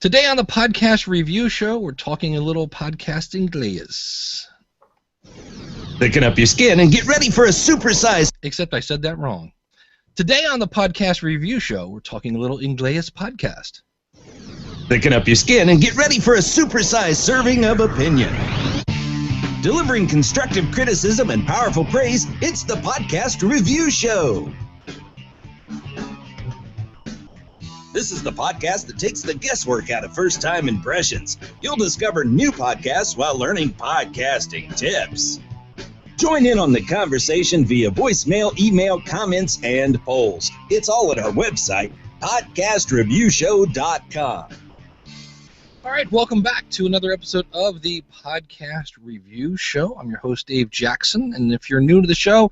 Today on the podcast review show, we're talking a little podcast Inglés. Thicken up your skin and get ready for a supersized... Except I said that wrong. Today on the podcast review show, we're talking a little Inglés podcast. Thicken up your skin and get ready for a supersized serving of opinion. Delivering constructive criticism and powerful praise, it's the podcast review show. This is the podcast that takes the guesswork out of first-time impressions. You'll discover new podcasts while learning podcasting tips. Join in on the conversation via voicemail, email, comments, and polls. It's all at our website, podcastreviewshow.com. All right, welcome back to another episode of the podcast review show. I'm your host, Dave Jackson, and if you're new to the show,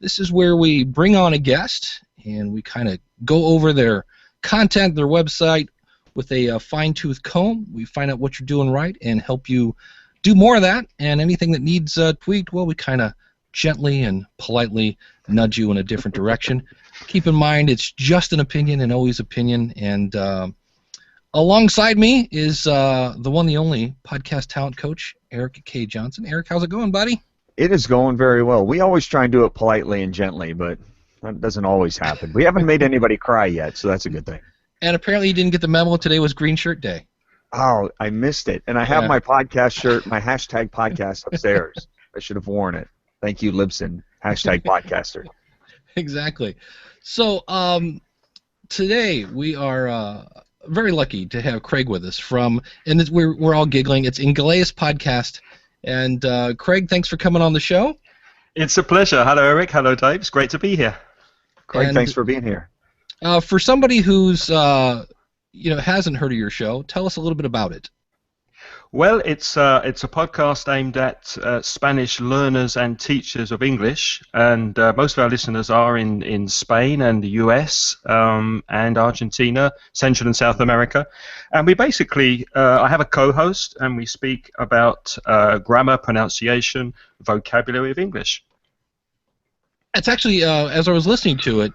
this is where we bring on a guest, and we kind of go over their content, their website, with a fine-tooth comb. We find out what you're doing right and help you do more of that, and anything that needs tweaked, well, we kind of gently and politely nudge you in a different direction. Keep in mind, it's just an opinion and always opinion, and alongside me is the one, the only podcast talent coach, Erik K. Johnson. Erik, how's it going, buddy? It is going very well. We always try and do it politely and gently, but that doesn't always happen. We haven't made anybody cry yet, so that's a good thing. And apparently you didn't get the memo. Today was Green Shirt Day. Oh, I missed it. And I have my podcast shirt, my hashtag podcast upstairs. I should have worn it. Thank you, Libsyn, hashtag podcaster. Exactly. So today we are very lucky to have Craig with us from, and we're all giggling, it's Inglés Podcast. And Craig, thanks for coming on the show. It's a pleasure. Hello, Erik. Hello, Dave. It's great to be here. Craig, thanks for being here. For somebody who's hasn't heard of your show, tell us a little bit about it. Well, it's a podcast aimed at Spanish learners and teachers of English, and most of our listeners are in Spain and the US and Argentina, Central and South America. And we basically, I have a co-host, and we speak about grammar, pronunciation, vocabulary of English. It's actually, as I was listening to it,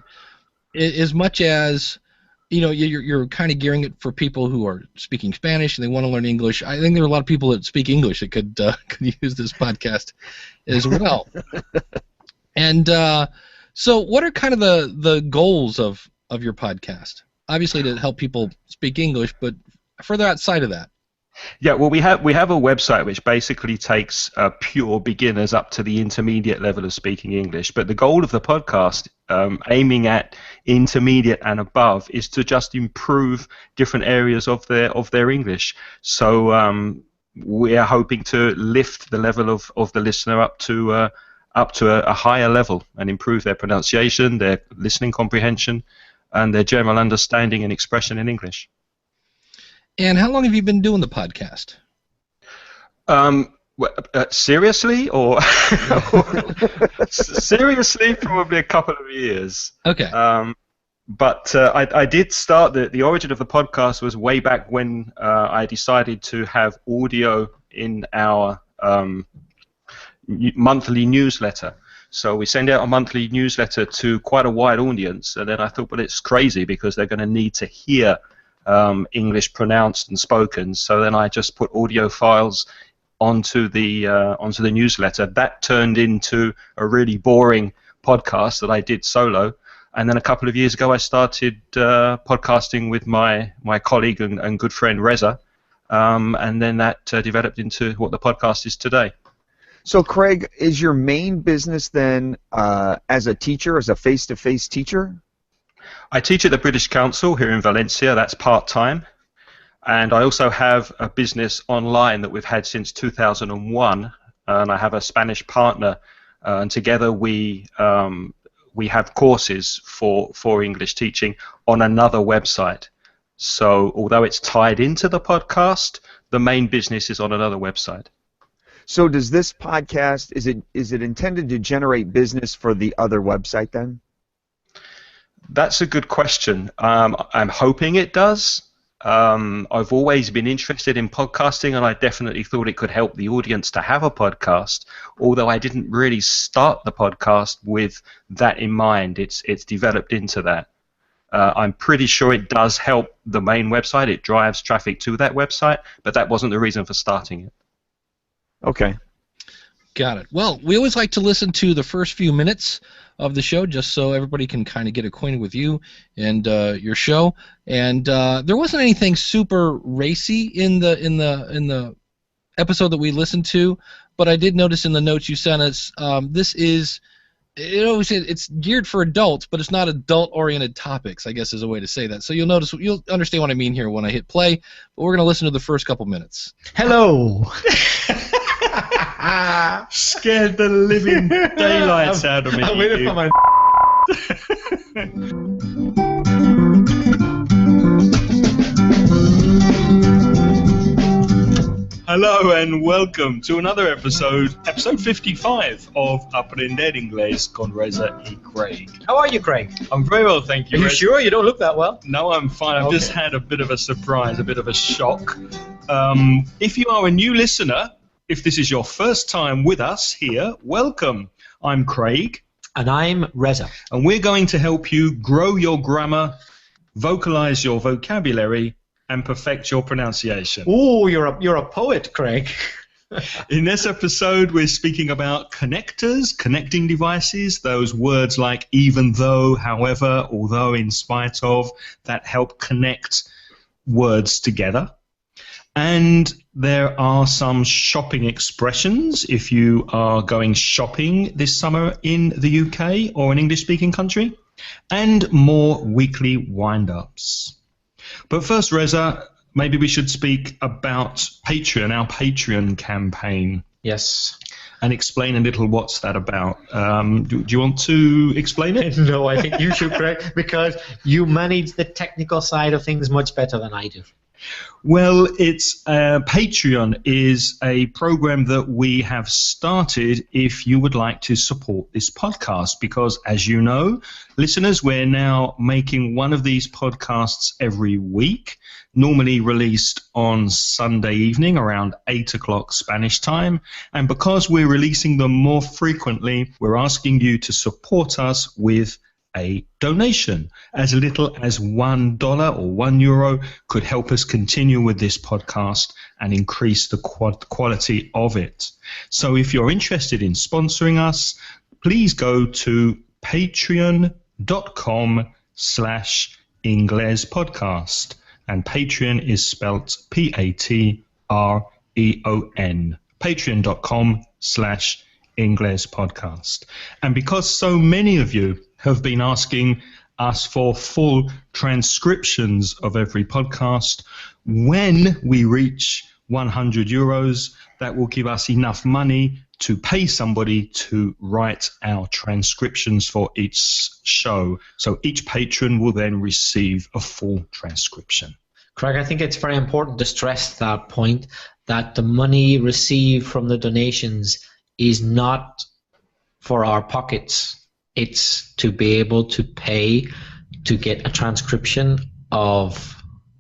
as much as you're kind of gearing it for people who are speaking Spanish and they want to learn English. I think there are a lot of people that speak English that could use this podcast as well. And so what are kind of the goals of your podcast? Obviously to help people speak English, but further outside of that. Yeah, well, we have a website which basically takes pure beginners up to the intermediate level of speaking English. But the goal of the podcast, aiming at intermediate and above, is to just improve different areas of their English. So we are hoping to lift the level of the listener up to a higher level and improve their pronunciation, their listening comprehension, and their general understanding and expression in English. And how long have you been doing the podcast? Seriously, or seriously, probably a couple of years. Okay. But I did start the origin of the podcast was way back when I decided to have audio in our monthly newsletter. So we send out a monthly newsletter to quite a wide audience, and then I thought, well, it's crazy because they're going to need to hear English pronounced and spoken. So then I just put audio files onto the newsletter. That turned into a really boring podcast that I did solo. And then a couple of years ago, I started podcasting with my colleague and good friend Reza, and then that developed into what the podcast is today. So, Craig, is your main business then as a teacher, as a face-to-face teacher? I teach at the British Council here in Valencia. That's part-time. And I also have a business online that we've had since 2001. And I have a Spanish partner. And together we have courses for English teaching on another website. So although it's tied into the podcast, the main business is on another website. So does this podcast, is it intended to generate business for the other website then? That's a good question. I'm hoping it does. I've always been interested in podcasting, and I definitely thought it could help the audience to have a podcast, although I didn't really start the podcast with that in mind. It's developed into that. I'm pretty sure it does help the main website. It drives traffic to that website, but that wasn't the reason for starting it. Okay. Got it. Well, we always like to listen to the first few minutes of the show just so everybody can kind of get acquainted with you and your show. And there wasn't anything super racy in the episode that we listened to, but I did notice in the notes you sent us this is. It's geared for adults, but it's not adult-oriented topics, I guess is a way to say that. So you'll understand what I mean here when I hit play, but we're going to listen to the first couple minutes. Hello! Scared the living daylights out of me. I'm waiting for my... Hello and welcome to another episode 55 of Aprende Inglés con Reza y Craig. How are you, Craig? I'm very well, thank you. Are you sure? You don't look that well. No, I'm fine. I've just had a bit of a surprise, a bit of a shock. If you are a new listener, if this is your first time with us here, welcome. I'm Craig. And I'm Reza. And we're going to help you grow your grammar, vocalize your vocabulary, and perfect your pronunciation. Oh, you're a poet, Craig. In this episode, we're speaking about connectors, connecting devices, those words like even though, however, although, in spite of, that help connect words together. And there are some shopping expressions if you are going shopping this summer in the UK or an English-speaking country, and more weekly wind-ups. But first, Reza, maybe we should speak about Patreon, our Patreon campaign. Yes. And explain a little what's that about. Do you want to explain it? No, I think you should, Craig, because you manage the technical side of things much better than I do. Well, Patreon is a program that we have started if you would like to support this podcast because, as you know, listeners, we're now making one of these podcasts every week, normally released on Sunday evening around 8 o'clock Spanish time. And because we're releasing them more frequently, we're asking you to support us with a donation. As little as $1 or €1 could help us continue with this podcast and increase the quality of it. So if you're interested in sponsoring us, please go to patreon.com/inglespodcast. And Patreon is spelt Patreon. Patreon.com/inglespodcast. And because so many of you have been asking us for full transcriptions of every podcast, when we reach €100, that will give us enough money to pay somebody to write our transcriptions for each show. So each patron will then receive a full transcription. Craig, I think it's very important to stress that point, that the money received from the donations is not for our pockets. It's to be able to pay to get a transcription of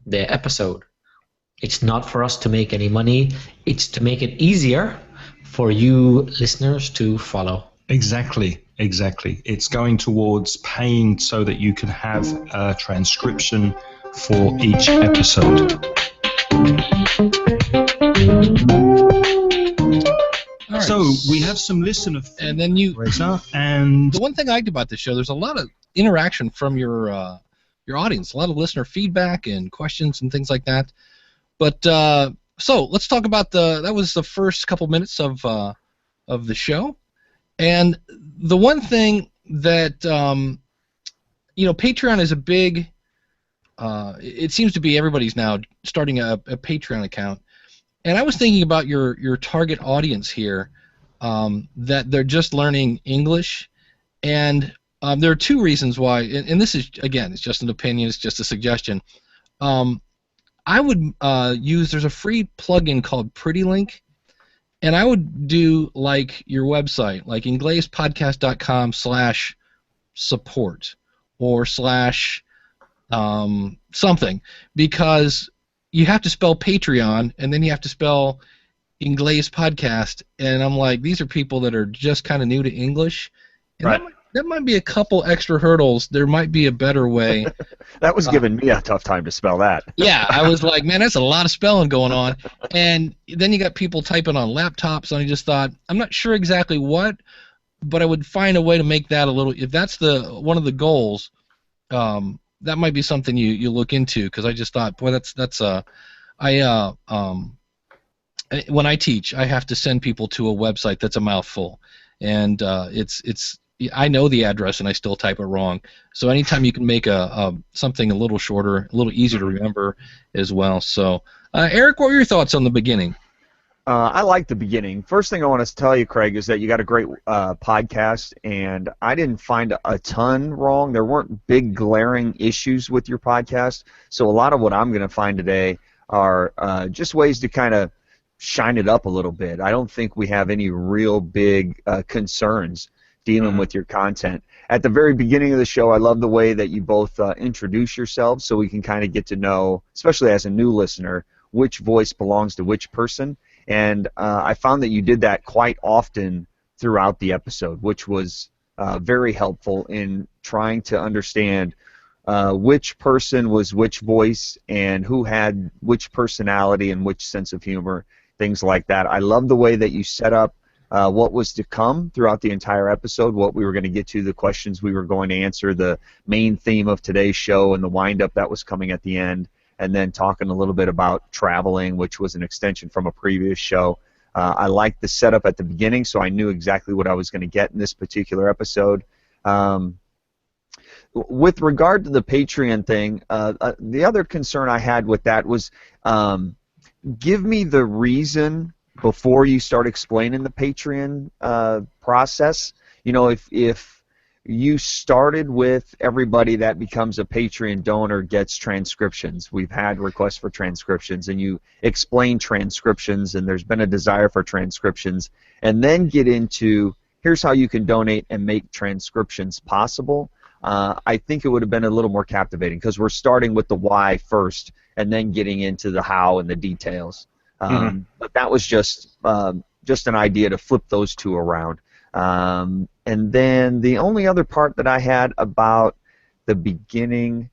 the episode. It's not for us to make any money. It's to make it easier for you listeners to follow. Exactly. It's going towards paying so that you can have a transcription for each episode. Right. So we have some listener feedback, and then Reza, and the one thing I liked about this show, there's a lot of interaction from your audience, a lot of listener feedback and questions and things like that. But so let's talk about that was the first couple minutes of the show, and the one thing that Patreon is a big. It seems to be everybody's now starting a Patreon account. And I was thinking about your target audience here, that they're just learning English, and there are two reasons why, and this is, again, it's just an opinion, it's just a suggestion. I would there's a free plugin called PrettyLink, and I would do like your website, like inglespodcast.com/support or /something, because you have to spell Patreon, and then you have to spell Inglés Podcast, and I'm like, these are people that are just kind of new to English, and right. That might be a couple extra hurdles. There might be a better way. That was giving me a tough time to spell that. Yeah, I was like, man, that's a lot of spelling going on. And then you got people typing on laptops, and I just thought, I'm not sure exactly what, but I would find a way to make that a little. If that's one of the goals, that might be something you look into, because I just thought, boy, when I teach, I have to send people to a website that's a mouthful, and I know the address and I still type it wrong. So anytime you can make something a little shorter, a little easier to remember as well. So Eric, what were your thoughts on the beginning? I like the beginning. First thing I want to tell you, Craig, is that you got a great podcast, and I didn't find a ton wrong. There weren't big glaring issues with your podcast. So a lot of what I'm going to find today are just ways to kind of shine it up a little bit. I don't think we have any real big concerns dealing with your content. At the very beginning of the show, I love the way that you both introduce yourselves, so we can kind of get to know, especially as a new listener, which voice belongs to which person. And I found that you did that quite often throughout the episode, which was very helpful in trying to understand which person was which voice and who had which personality and which sense of humor, things like that. I love the way that you set up what was to come throughout the entire episode, what we were going to get to, the questions we were going to answer, the main theme of today's show, and the wind-up that was coming at the end, and then talking a little bit about traveling, which was an extension from a previous show. I liked the setup at the beginning, so I knew exactly what I was going to get in this particular episode. With regard to the Patreon thing, the other concern I had with that was give me the reason before you start explaining the Patreon process. You know, if you started with everybody that becomes a Patreon donor gets transcriptions. We've had requests for transcriptions, and you explain transcriptions, and there's been a desire for transcriptions, and then get into here's how you can donate and make transcriptions possible. I think it would have been a little more captivating, because we're starting with the why first and then getting into the how and the details. But that was just an idea to flip those two around. And then the only other part that I had about the beginning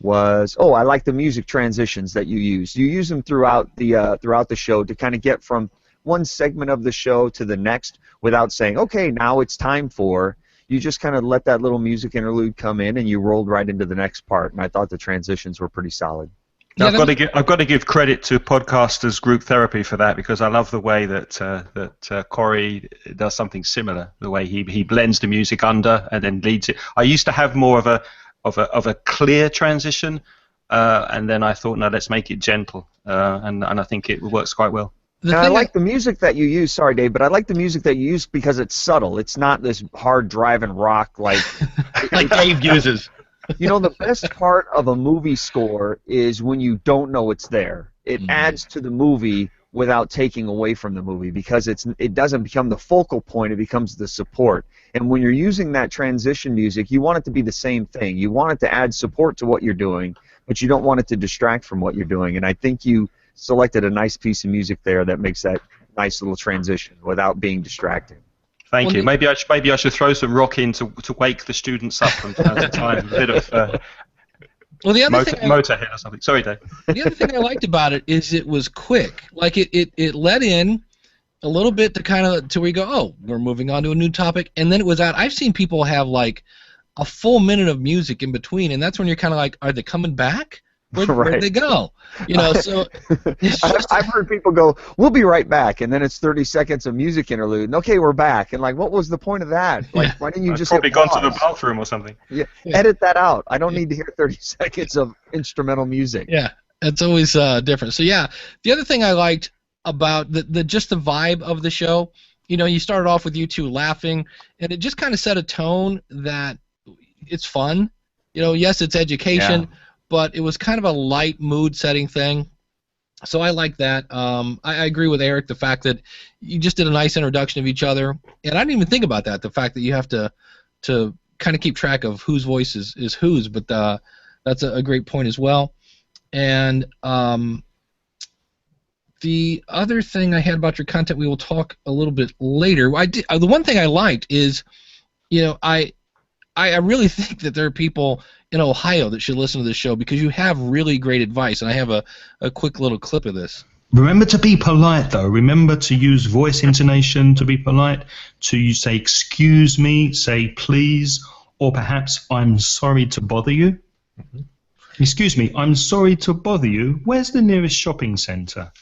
was, I like the music transitions that you use. You use them throughout the show to kind of get from one segment of the show to the next without saying, okay, now it's time for. You just kind of let that little music interlude come in, and you rolled right into the next part. And I thought the transitions were pretty solid. Yeah, I've got to give credit to Podcasters Group Therapy for that, because I love the way that Corey does something similar. The way he blends the music under and then leads it. I used to have more of a clear transition, and then I thought, no, let's make it gentle, and I think it works quite well. I like the music that you use. Sorry, Dave, but I like the music that you use because it's subtle. It's not this hard driving rock like Dave uses. You know, the best part of a movie score is when you don't know it's there. It adds to the movie without taking away from the movie, because it doesn't become the focal point, it becomes the support. And when you're using that transition music, you want it to be the same thing. You want it to add support to what you're doing, but you don't want it to distract from what you're doing. And I think you selected a nice piece of music there that makes that nice little transition without being distracting. Thank you. Maybe I should throw some rock in to wake the students up from time to time. A bit of the other Motorhead or something. Sorry, Dave. The other thing I liked about it is it was quick. Like it let in a little bit to where you go, oh, we're moving on to a new topic, and then it was out. I've seen people have like a full minute of music in between, and that's when you're kind of like, are they coming back? Where'd they go? You know, so I've heard people go, we'll be right back, and then it's 30 seconds of music interlude, and okay, we're back, and like, what was the point of that? Like, why didn't you just probably gone to the bathroom or something? Yeah, edit that out. I don't need to hear 30 seconds of instrumental music. Yeah, it's always different. So yeah, the other thing I liked about just the vibe of the show, you know, you started off with you two laughing, and it just kind of set a tone that it's fun. You know, yes, it's education, but it was kind of a light mood-setting thing. So I like that. I agree with Eric, the fact that you just did a nice introduction of each other, and I didn't even think about that, the fact that you have to kind of keep track of whose voice is whose, but that's a great point as well. And the other thing I had about your content, we will talk a little bit later. The one thing I liked is, I really think that there are people in Ohio that should listen to this show because you have really great advice, and I have a quick little clip of this. Remember to be polite, though. Remember to use voice intonation to be polite. To say excuse me, say please, or perhaps I'm sorry to bother you. Mm-hmm. Excuse me, I'm sorry to bother you. Where's the nearest shopping centre?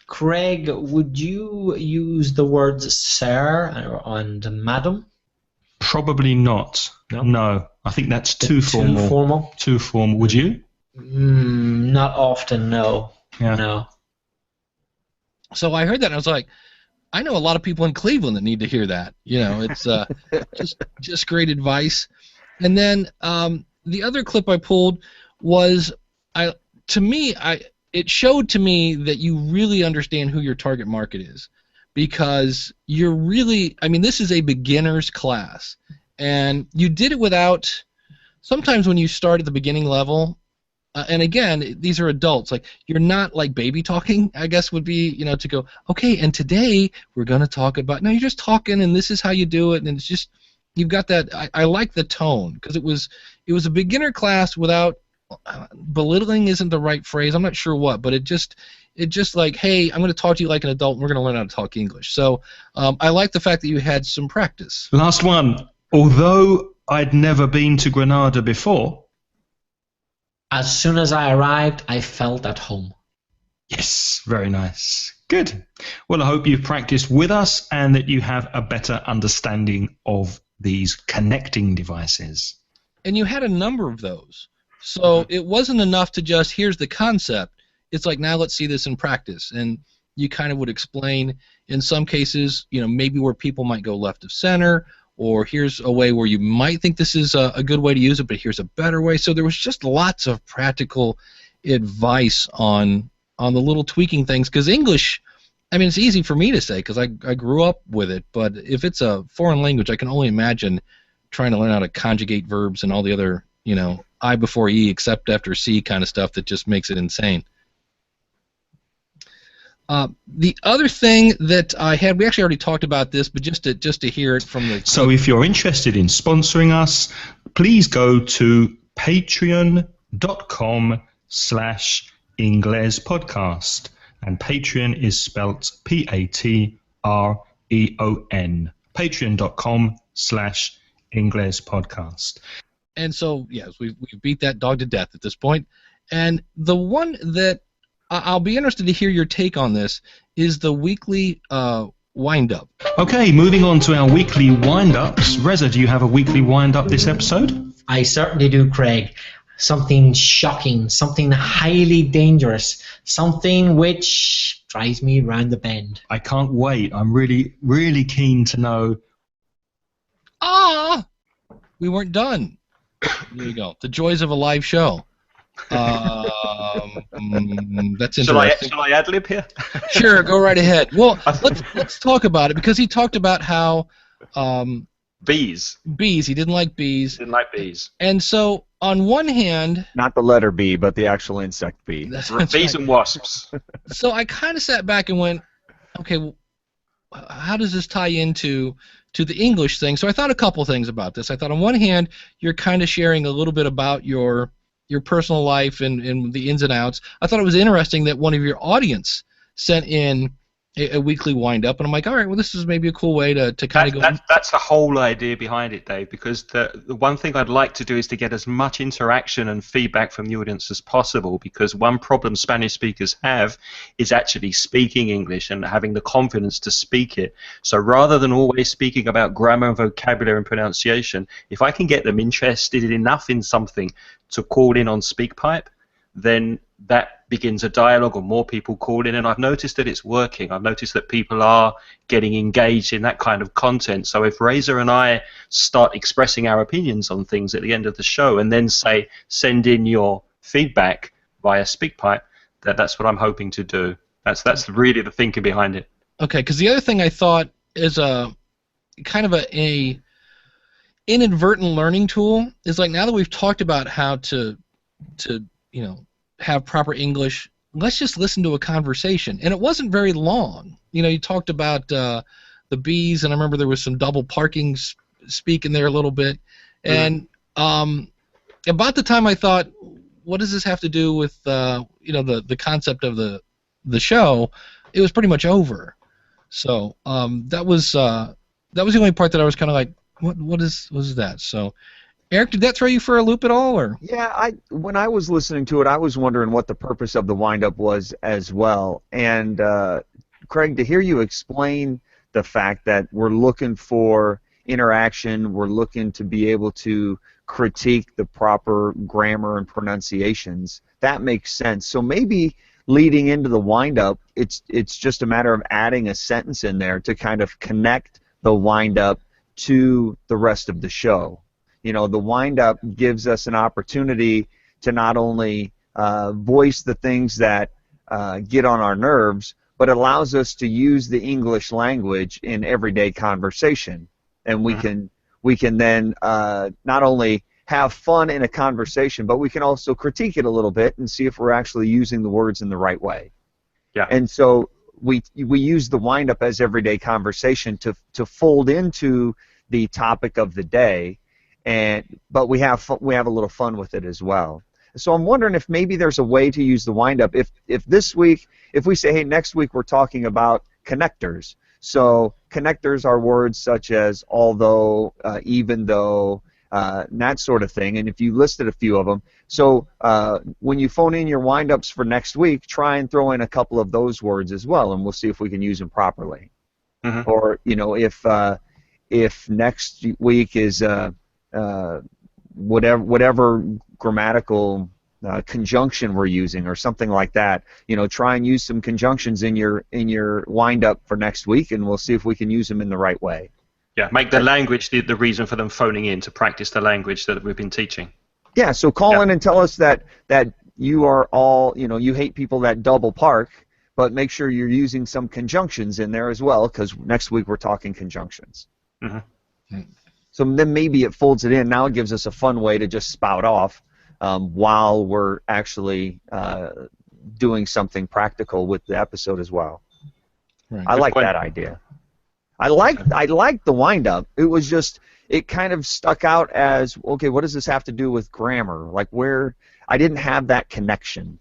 Craig, would you use the words sir and madam? Probably not. No, I think that's too formal. Too formal? Too formal. Would you? Not often, no. Yeah. No. So I heard that and I was like, I know a lot of people in Cleveland that need to hear that. It's just great advice. And then the other clip I pulled was it showed to me that you really understand who your target market is, because you're really, this is a beginner's class, and you did it without, sometimes when you start at the beginning level, and again, these are adults, like, you're not like baby talking, I guess would be, to go, okay, and today we're going to talk about, no, you're just talking, and this is how you do it, and it's just, you've got that, I like the tone, because it was a beginner class without, belittling isn't the right phrase, I'm not sure what, but it just like, hey, I'm going to talk to you like an adult, and we're going to learn how to talk English. So I like the fact that you had some practice. Last one. Although I'd never been to Granada before, as soon as I arrived, I felt at home. Yes, very nice. Good. Well, I hope you've practiced with us and that you have a better understanding of these connecting devices. And you had a number of those. So it wasn't enough to just, here's the concept. It's like, now let's see this in practice. And you kind of would explain, in some cases, maybe where people might go left of center, or here's a way where you might think this is a good way to use it, but here's a better way. So there was just lots of practical advice on the little tweaking things, because English, it's easy for me to say because I grew up with it, but if it's a foreign language, I can only imagine trying to learn how to conjugate verbs and all the other, I before E except after C kind of stuff that just makes it insane. The other thing that I had, we actually already talked about this, but just to hear it from the... So if you're interested in sponsoring us, please go to patreon.com/inglespodcast. And Patreon is spelt Patreon. Patreon.com/inglespodcast. And so, yes, we've beat that dog to death at this point. And the one that I'll be interested to hear your take on this is the weekly wind-up. Okay, moving on to our weekly wind-ups. Reza, do you have a weekly wind-up this episode? I certainly do, Craig. Something shocking, something highly dangerous, something which drives me round the bend. I can't wait. I'm really, really keen to know. We weren't done. There you go. The joys of a live show. That's interesting. Shall I ad-lib here? Sure, go right ahead. Well, let's talk about it, because he talked about how bees. He didn't like bees. Didn't like bees. And so, on one hand, not the letter B, but the actual insect bee. That's bees right. And wasps. So I kind of sat back and went, okay, well, how does this tie into the English thing? So I thought a couple things about this. I thought on one hand, you're kind of sharing a little bit about your personal life and the ins and outs. I thought it was interesting that one of your audience sent in a weekly wind-up, and I'm like, all right, well, this is maybe a cool way to kind of go. That's the whole idea behind it, Dave, because the one thing I'd like to do is to get as much interaction and feedback from the audience as possible, because one problem Spanish speakers have is actually speaking English and having the confidence to speak it. So rather than always speaking about grammar and vocabulary and pronunciation, if I can get them interested enough in something to call in on SpeakPipe, then that begins a dialogue, or more people call in, and I've noticed that it's working. I've noticed that people are getting engaged in that kind of content. So if Reza and I start expressing our opinions on things at the end of the show and then say, send in your feedback via SpeakPipe, that's what I'm hoping to do. That's really the thinking behind it. Okay, because the other thing I thought is a kind of a inadvertent learning tool is, like, now that we've talked about how to have proper English, let's just listen to a conversation. And it wasn't very long. You talked about the bees, and I remember there was some double parking speak in there a little bit, and about the time I thought, what does this have to do with the concept of the show? It was pretty much over. So that was the only part that I was kind of like, what is that? So, Eric, did that throw you for a loop at all, or? Yeah, when I was listening to it, I was wondering what the purpose of the wind-up was as well. And Craig, to hear you explain the fact that we're looking for interaction, we're looking to be able to critique the proper grammar and pronunciations, that makes sense. So maybe leading into the wind-up, it's just a matter of adding a sentence in there to kind of connect the wind-up to the rest of the show. You know, the wind-up gives us an opportunity to not only voice the things that get on our nerves, but it allows us to use the English language in everyday conversation, and we can then not only have fun in a conversation, but we can also critique it a little bit and see if we're actually using the words in the right way. Yeah. And so we use the wind-up as everyday conversation to fold into the topic of the day, but we have a little fun with it as well. So I'm wondering if maybe there's a way to use the wind-up. If this week, if we say, hey, next week we're talking about connectors. So connectors are words such as although, even though, and that sort of thing. And if you listed a few of them, so when you phone in your wind-ups for next week, try and throw in a couple of those words as well, and we'll see if we can use them properly. Or if next week is whatever grammatical conjunction we're using or something like that, try and use some conjunctions in your wind-up for next week, and we'll see if we can use them in the right way. Yeah, make the language the reason for them phoning in, to practice the language that we've been teaching. Yeah, so call in and tell us that you are all, you hate people that double park, but make sure you're using some conjunctions in there as well, because next week we're talking conjunctions. So then maybe it folds it in. Now it gives us a fun way to just spout off while we're actually doing something practical with the episode as well. Right. I like that idea. I liked the wind-up. It was just, it kind of stuck out as, okay, what does this have to do with grammar? Like where, I didn't have that connection,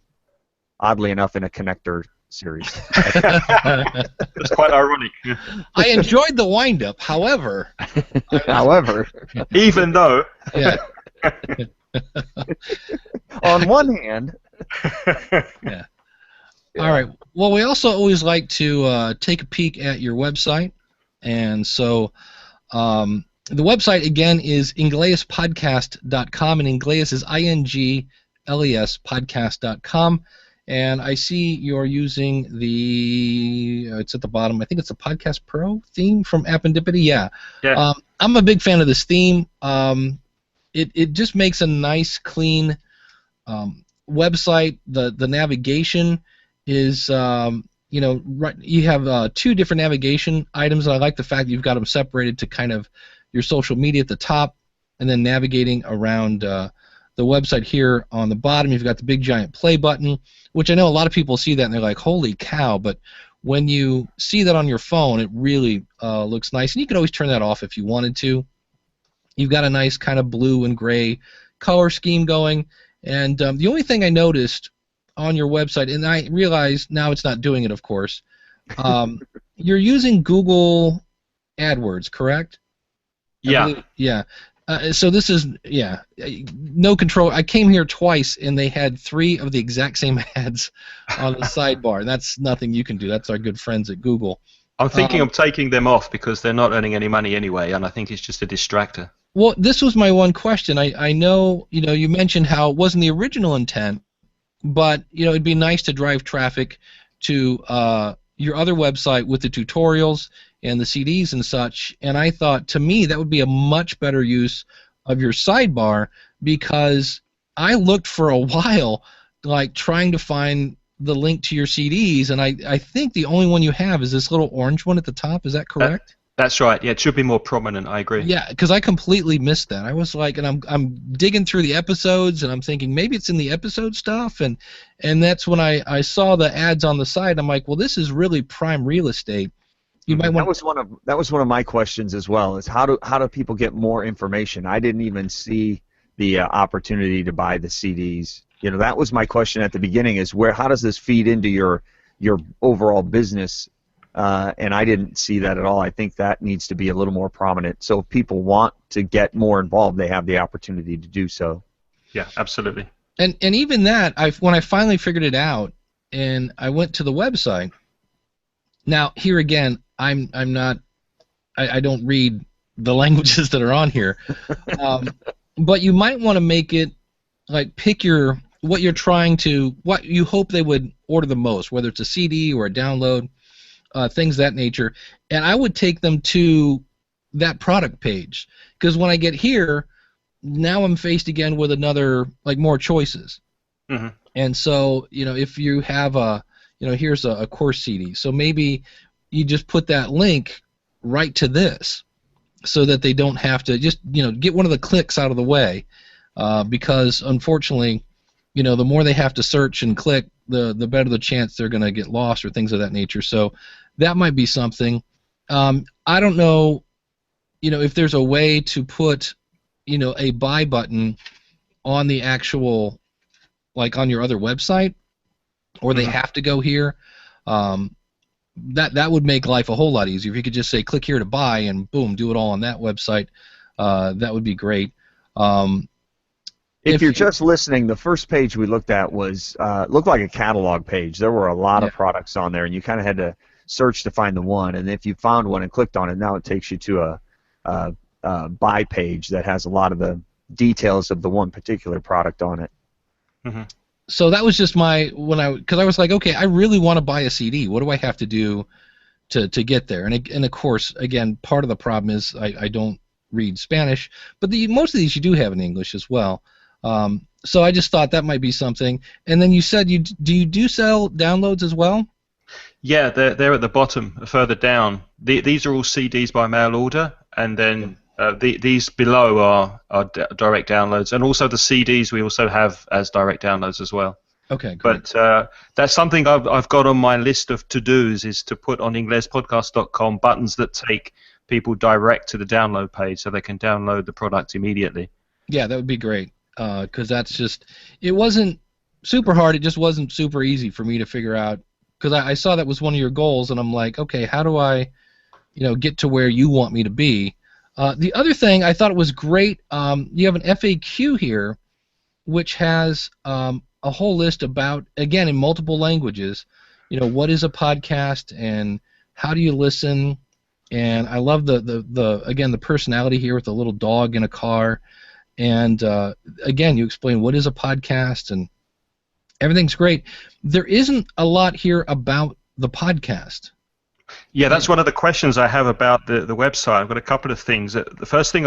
oddly enough, in a connector series. It's quite ironic. I enjoyed the wind-up, however. Even though. Yeah. On one hand. Yeah. All right. Well, we also always like to take a peek at your website. And so the website, again, is inglespodcast.com, and Ingles is INGLES podcast.com. And I see you're using it's at the bottom, I think it's the Podcast Pro theme from Aprende. Yeah. I'm a big fan of this theme. It just makes a nice, clean website. The navigation is... you have two different navigation items, and I like the fact that you've got them separated to kind of your social media at the top, and then navigating around the website here on the bottom. You've got the big giant play button, which I know a lot of people see that and they're like, holy cow, but when you see that on your phone, it really looks nice, and you can always turn that off if you wanted to. You've got a nice kind of blue and gray color scheme going, and the only thing I noticed on your website, and I realize now it's not doing it, of course, you're using Google AdWords, correct? Yeah. So this is, no control. I came here twice, and they had 3 of the exact same ads on the sidebar. That's nothing you can do. That's our good friends at Google. I'm thinking of taking them off because they're not earning any money anyway, and I think it's just a distractor. Well, this was my one question. I know, you mentioned how it wasn't the original intent, but it'd be nice to drive traffic to your other website with the tutorials and the CDs and such. And I thought, to me, that would be a much better use of your sidebar, because I looked for a while, like trying to find the link to your CDs, and I think the only one you have is this little orange one at the top. Is that correct? That's right. Yeah, it should be more prominent. I agree. Yeah, because I completely missed that. I was like, and I'm digging through the episodes, and I'm thinking maybe it's in the episode stuff, and that's when I saw the ads on the side. I'm like, well, this is really prime real estate. You might want. That was one of my questions as well. Is how do people get more information? I didn't even see the opportunity to buy the CDs. That was my question at the beginning. Is how does this feed into your overall business? And I didn't see that at all. I think that needs to be a little more prominent. So if people want to get more involved, they have the opportunity to do so. Yeah, absolutely. And even that, when I finally figured it out, and I went to the website. Now here again, I don't read the languages that are on here, but you might want to make it like pick what you hope they would order the most, whether it's a CD or a download. Things of that nature, and I would take them to that product page, because when I get here, now I'm faced again with another, more choices. Mm-hmm. And so, if you have here's a course CD, so maybe you just put that link right to this, so that they don't have to just, get one of the clicks out of the way, because unfortunately, the more they have to search and click, the better the chance they're going to get lost or things of that nature. So that might be something. I don't know, if there's a way to put, a buy button on the actual, on your other website, or they have to go here. That would make life a whole lot easier. If you could just say, click here to buy, and boom, do it all on that website. That would be great. If you're just listening, the first page we looked at looked like a catalog page. There were a lot of products on there, and you kind of had to search to find the one. And if you found one and clicked on it, now it takes you to a buy page that has a lot of the details of the one particular product on it. Mm-hmm. So that was just because I was like, okay, I really want to buy a CD. What do I have to do to get there? And of course, again, part of the problem is I don't read Spanish, but most of these you do have in English as well. So I just thought that might be something. And then you said do you sell downloads as well? Yeah, they're at the bottom, further down. These are all CDs by mail order, and then these below are direct downloads, and also the CDs we also have as direct downloads as well. Okay, great. But that's something I've got on my list of to-dos, is to put on inglespodcast.com buttons that take people direct to the download page so they can download the product immediately. Yeah, that would be great. Because it wasn't super hard, it just wasn't super easy for me to figure out, because I saw that was one of your goals, and I'm like, okay, how do I get to where you want me to be? The other thing I thought it was great, you have an FAQ here which has a whole list about, again, in multiple languages, what is a podcast and how do you listen, and I love the personality here with the little dog in a car. And again, you explain what is a podcast, and everything's great. There isn't a lot here about the podcast. Yeah, that's one of the questions I have about the website. I've got a couple of things. The first thing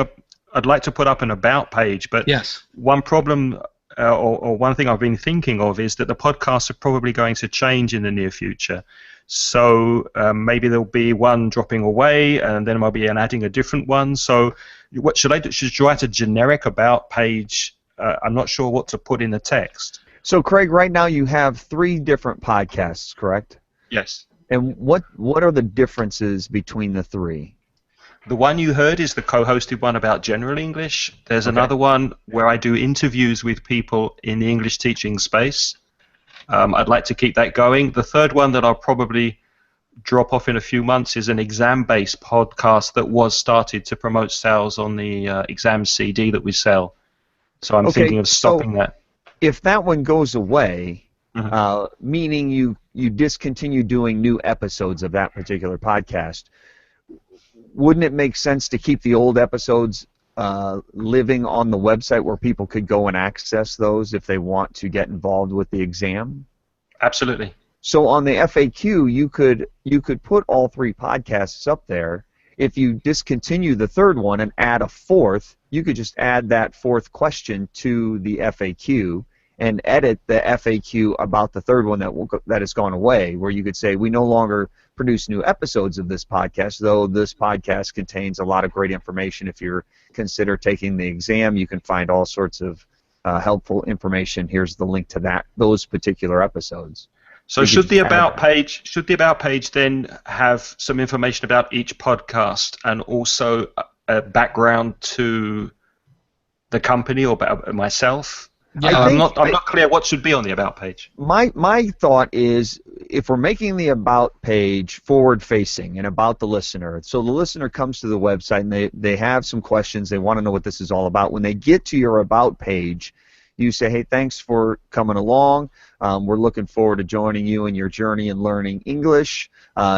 I'd like to put up an about page, but yes. One problem or one thing I've been thinking of is that the podcasts are probably going to change in the near future. So maybe there'll be one dropping away, and then maybe adding a different one. So what should I do? Should I write a generic about page? I'm not sure what to put in the text. So, Craig, right now you have 3 different podcasts, correct? Yes. And what are the differences between the 3? The one you heard is the co-hosted one about general English. There's another one where I do interviews with people in the English teaching space. I'd like to keep that going. The third one that I'll probably drop off in a few months is an exam-based podcast that was started to promote sales on the exam CD that we sell. So I'm thinking of stopping that. If that one goes away, meaning you discontinue doing new episodes of that particular podcast, wouldn't it make sense to keep the old episodes living on the website where people could go and access those if they want to get involved with the exam? Absolutely. So on the FAQ, you could put all 3 podcasts up there. If you discontinue the third one and add a fourth, you could just add that 4th question to the FAQ and edit the FAQ about the third one that has gone away, where you could say, we no longer produce new episodes of this podcast, though this podcast contains a lot of great information. If you're consider taking the exam, you can find all sorts of helpful information. Here's the link to those particular episodes. So should the about page then have some information about each podcast and also a background to the company or about myself? Yeah, I'm not clear what should be on the about page. My thought is, if we're making the about page forward facing and about the listener, so the listener comes to the website and they have some questions, they want to know what this is all about. When they get to your about page, you say, hey, thanks for coming along. We're looking forward to joining you in your journey in learning English.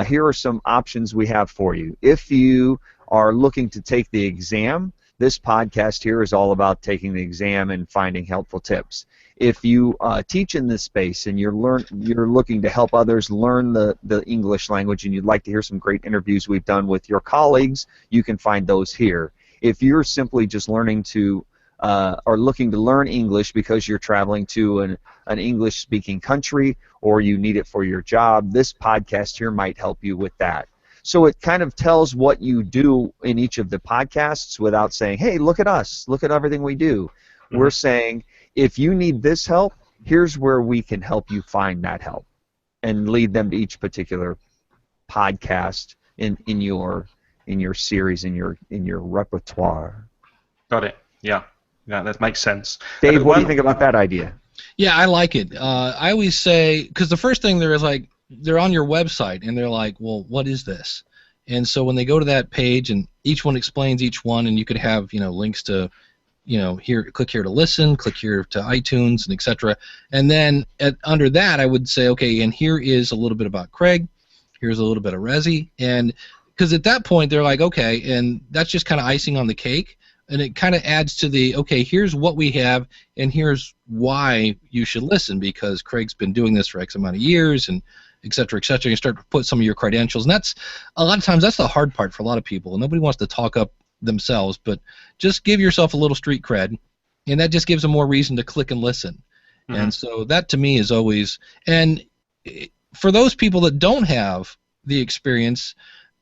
Here are some options we have for you. If you are looking to take the exam, this podcast here is all about taking the exam and finding helpful tips. If you teach in this space and you're looking to help others learn the English language and you'd like to hear some great interviews we've done with your colleagues, you can find those here. If you're simply just learning to or looking to learn English because you're traveling to an English-speaking country or you need it for your job, this podcast here might help you with that. So it kind of tells what you do in each of the podcasts without saying, hey, look at us, look at everything we do. Mm-hmm. We're saying, if you need this help, here's where we can help you find that help and lead them to each particular podcast in your series, in your repertoire. Got it. Yeah, that makes sense. Dave, what do you think about that idea? Yeah, I like it. I always say, because the first thing there is like, they're on your website and they're like, well, what is this? And so when they go to that page and each one explains each one, and you could have links to here, click here to listen, click here to iTunes, and etc. And then under that, I would say, okay, and here is a little bit about Craig, here's a little bit of Resi, and because at that point they're like, okay, and that's just kind of icing on the cake. And it kind of adds to the, okay, here's what we have, and here's why you should listen, because Craig's been doing this for X amount of years, and et cetera, et cetera. You start to put some of your credentials, and that's, a lot of times, that's the hard part for a lot of people. Nobody wants to talk up themselves, but just give yourself a little street cred, and that just gives them more reason to click and listen. Mm-hmm. And so that, to me, is always, and for those people that don't have the experience,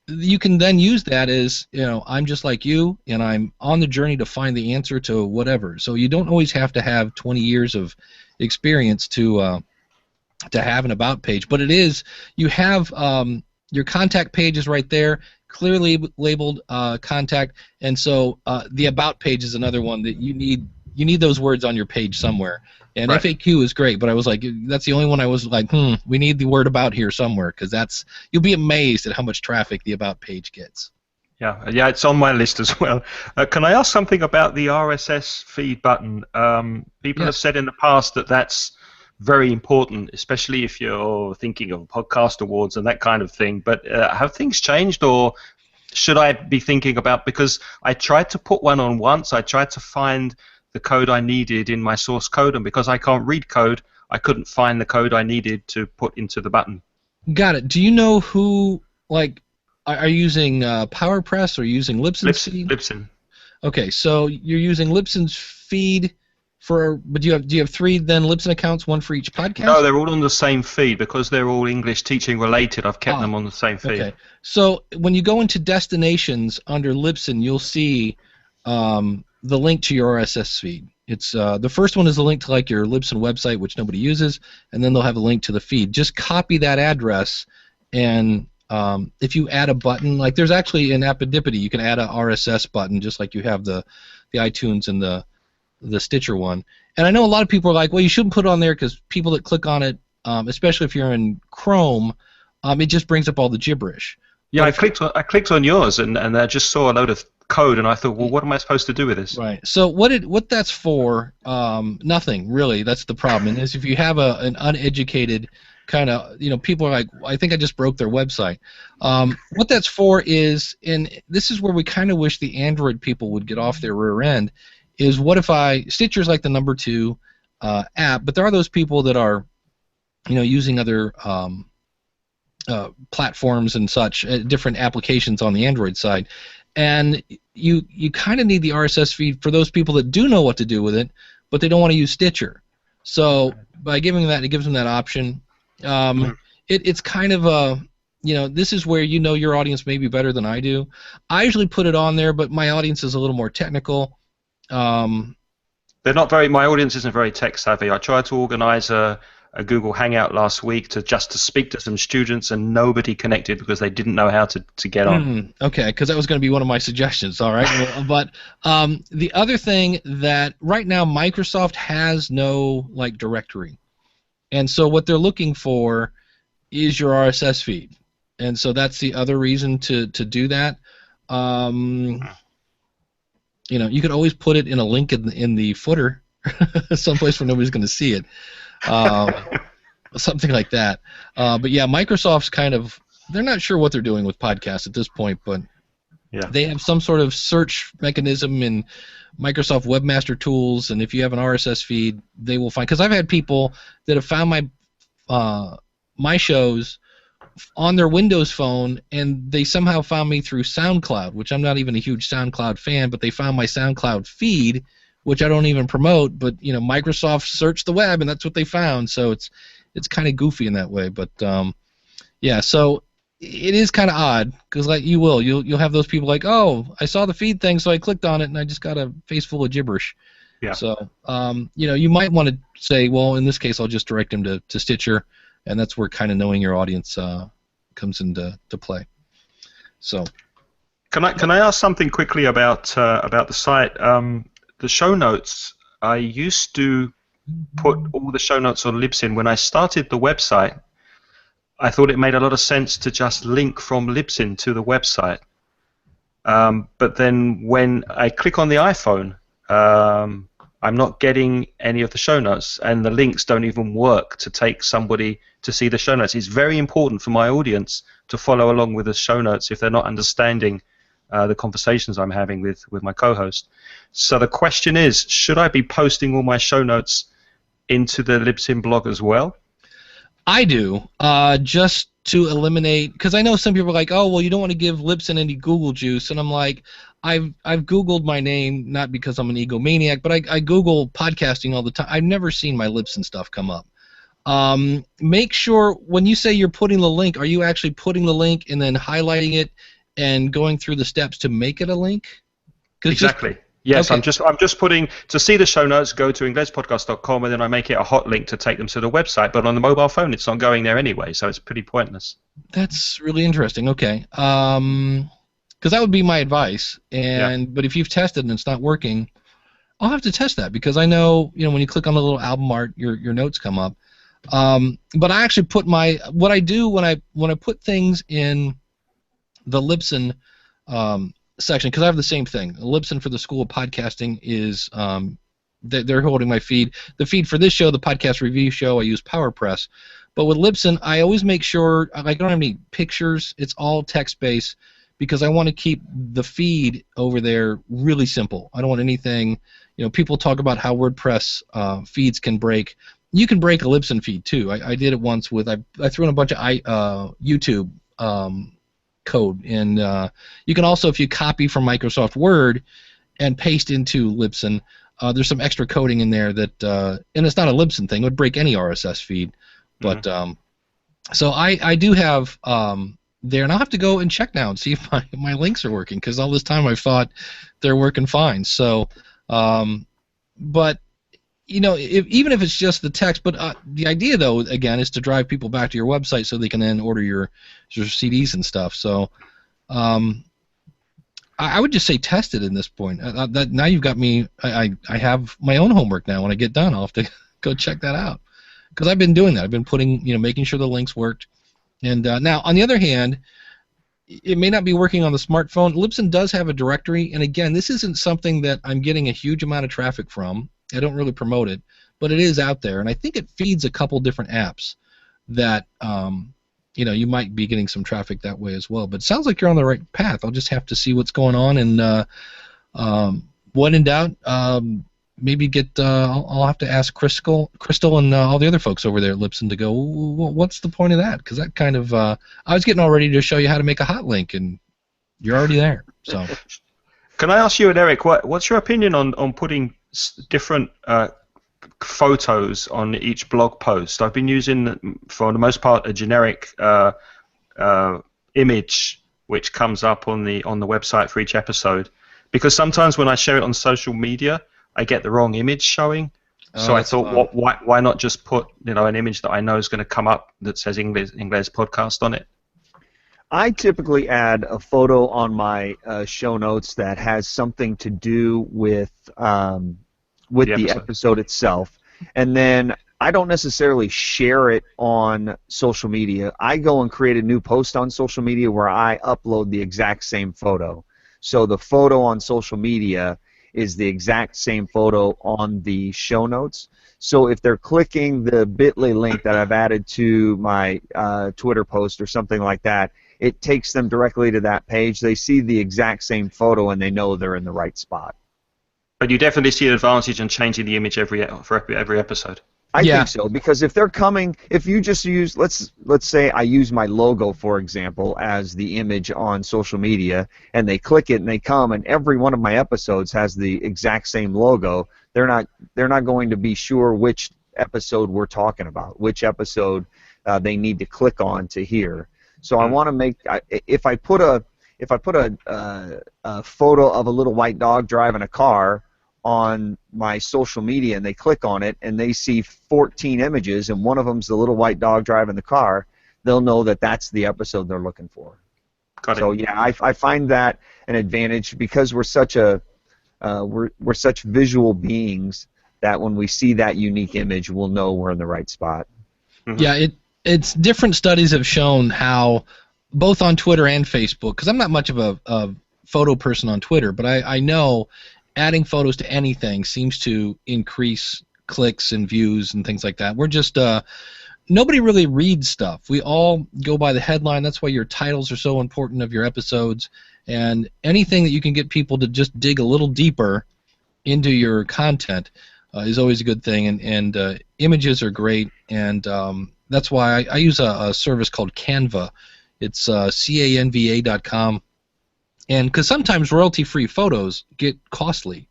you can then use that as, I'm just like you, and I'm on the journey to find the answer to whatever. So you don't always have to have 20 years of experience to have an about page, but it is, you have your contact page is right there, clearly labeled contact, and so the about page is another one that you need those words on your page somewhere. And right. FAQ is great, but I was like, that's the only one I was like, we need the word about here somewhere, because you'll be amazed at how much traffic the about page gets. Yeah, it's on my list as well. Can I ask something about the RSS feed button? People have said in the past that that's very important, especially if you're thinking of podcast awards and that kind of thing. But have things changed, or should I be thinking about, because I tried to put one on once, I tried to find the code I needed in my source code, and because I can't read code, I couldn't find the code I needed to put into the button. Got it. Do you know who, like, are you using PowerPress or using Libsyn's feed? Libsyn. Okay, so you're using Libsyn's feed but do you have three then Libsyn accounts, one for each podcast? No, they're all on the same feed because they're all English teaching related. I've kept them on the same feed. Okay, so when you go into destinations under Libsyn, you'll see the link to your RSS feed. It's the first one is a link to like your Libsyn website, which nobody uses, and then they'll have a link to the feed. Just copy that address, and if you add a button, like there's actually in Appendipity, you can add a RSS button, just like you have the iTunes and the Stitcher one. And I know a lot of people are like, well, you shouldn't put it on there because people that click on it, especially if you're in Chrome, it just brings up all the gibberish. Yeah, I clicked on yours and I just saw a load of code and I thought, well, what am I supposed to do with this? Right. So what that's for? Nothing really. That's the problem. And is if you have an uneducated kind of, people are like, I think I just broke their website. What that's for is, and this is where we kind of wish the Android people would get off their rear end, is what if Stitcher's like the number 2 app, but there are those people that are, using other platforms and such, different applications on the Android side, and you kind of need the RSS feed for those people that do know what to do with it, but they don't want to use Stitcher. So by giving that, it gives them that option. It's kind of a, this is where your audience may be better than I do. I usually put it on there, but my audience is a little more technical. They're not very. My audience isn't very tech savvy. I try to organize a a Google Hangout last week to speak to some students, and nobody connected because they didn't know how to get on. Okay, because that was going to be one of my suggestions. All right, well, but the other thing that right now Microsoft has no like directory, and so what they're looking for is your RSS feed, and so that's the other reason to do that. You know, you could always put it in a link in the footer, someplace where nobody's going to see it. Something like that. But yeah, Microsoft's they're not sure what they're doing with podcasts at this point, but they have some sort of search mechanism in Microsoft Webmaster Tools, and if you have an RSS feed, they will find, because I've had people that have found my shows on their Windows phone, and they somehow found me through SoundCloud, which I'm not even a huge SoundCloud fan, but they found my SoundCloud feed, which I don't even promote, but you know, Microsoft searched the web and that's what they found, so it's kind of goofy in that way. But yeah, so it is kind of odd, because like you'll have those people like, oh, I saw the feed thing, so I clicked on it and I just got a face full of gibberish. Yeah. So you know, you might want to say, well, in this case, I'll just direct them to Stitcher, and that's where kind of knowing your audience comes into play. So. Can I ask something quickly about the site? The show notes, I used to put all the show notes on Libsyn. When I started the website, I thought it made a lot of sense to just link from Libsyn to the website. But then when I click on the iPhone, I'm not getting any of the show notes, and the links don't even work to take somebody to see the show notes. It's very important for my audience to follow along with the show notes if they're not understanding the conversations I'm having with my co-host. So the question is, should I be posting all my show notes into the Libsyn blog as well? I do, just to eliminate, because I know some people are like, oh, well, you don't want to give Libsyn any Google juice, and I'm like, I've Googled my name, not because I'm an egomaniac, but I Google podcasting all the time. I've never seen my Libsyn stuff come up. Make sure when you say you're putting the link, are you actually putting the link and then highlighting it and going through the steps to make it a link? Exactly. Yes, okay. I'm just putting, to see the show notes, go to inglespodcast.com, and then I make it a hot link to take them to the website. But on the mobile phone, it's not going there anyway, so it's pretty pointless. That's really interesting. Okay. Because that would be my advice. But if you've tested and it's not working, I'll have to test that, because I know, you know, when you click on the little album art, your notes come up. But I actually put what I do when I put things in the Libsyn section, because I have the same thing. Libsyn for the School of Podcasting is they're holding my feed. The feed for this show, the podcast review show, I use PowerPress. But with Libsyn, I always make sure I don't have any pictures. It's all text-based, because I want to keep the feed over there really simple. I don't want anything. You know, people talk about how WordPress feeds can break. You can break a Libsyn feed too. I did it once with I threw in a bunch of YouTube code, and you can also, if you copy from Microsoft Word and paste into Libsyn, there's some extra coding in there that, and it's not a Libsyn thing, it would break any RSS feed, but so I do have there, and I'll have to go and check now and see if my links are working, because all this time I've thought they're working fine. So but you know, even if it's just the text, but the idea, though, again, is to drive people back to your website so they can then order your CDs and stuff. So I would just say test it in this point. Now you've got me. I have my own homework now. When I get done, I'll have to go check that out, because I've been doing that. I've been making sure the links worked. And now, on the other hand, it may not be working on the smartphone. Libsyn does have a directory, and again, this isn't something that I'm getting a huge amount of traffic from. I don't really promote it, but it is out there, and I think it feeds a couple different apps that you might be getting some traffic that way as well. But it sounds like you're on the right path. I'll just have to see what's going on, and when in doubt, maybe I'll have to ask Crystal and all the other folks over there at Libsyn to go, what's the point of that? Because that kind of I was getting all ready to show you how to make a hot link, and you're already there. So, can I ask you and Eric, what's your opinion on putting different photos on each blog post? I've been using, for the most part, a generic image which comes up on the website for each episode, because sometimes when I share it on social media, I get the wrong image showing. So I thought, why not just put an image that I know is going to come up that says English podcast on it? I typically add a photo on my show notes that has something to do with the episode itself, and then I don't necessarily share it on social media. I go and create a new post on social media where I upload the exact same photo. So the photo on social media is the exact same photo on the show notes. So if they're clicking the bit.ly link that I've added to my Twitter post or something like that, it takes them directly to that page. They see the exact same photo and they know they're in the right spot. But you definitely see an advantage in changing the image for every episode. I think so, because if they're coming, if you just use, let's say I use my logo, for example, as the image on social media, and they click it and they come, and every one of my episodes has the exact same logo, they're not going to be sure which episode we're talking about, which episode they need to click on to hear. So I want to make, if I put a photo of a little white dog driving a car on my social media and they click on it and they see 14 images and one of them's the little white dog driving the car, they'll know that that's the episode they're looking for. Got it. So yeah, I find that an advantage because we're such visual beings that when we see that unique image, we'll know we're in the right spot. Mm-hmm. Yeah, it's different studies have shown how both on Twitter and Facebook, because I'm not much of a photo person on Twitter, but I know adding photos to anything seems to increase clicks and views and things like that. We're just nobody really reads stuff. We all go by the headline. That's why your titles are so important of your episodes, and anything that you can get people to just dig a little deeper into your content is always a good thing. And images are great, and that's why I use a service called Canva. It's canva.com. And because sometimes royalty-free photos get costly,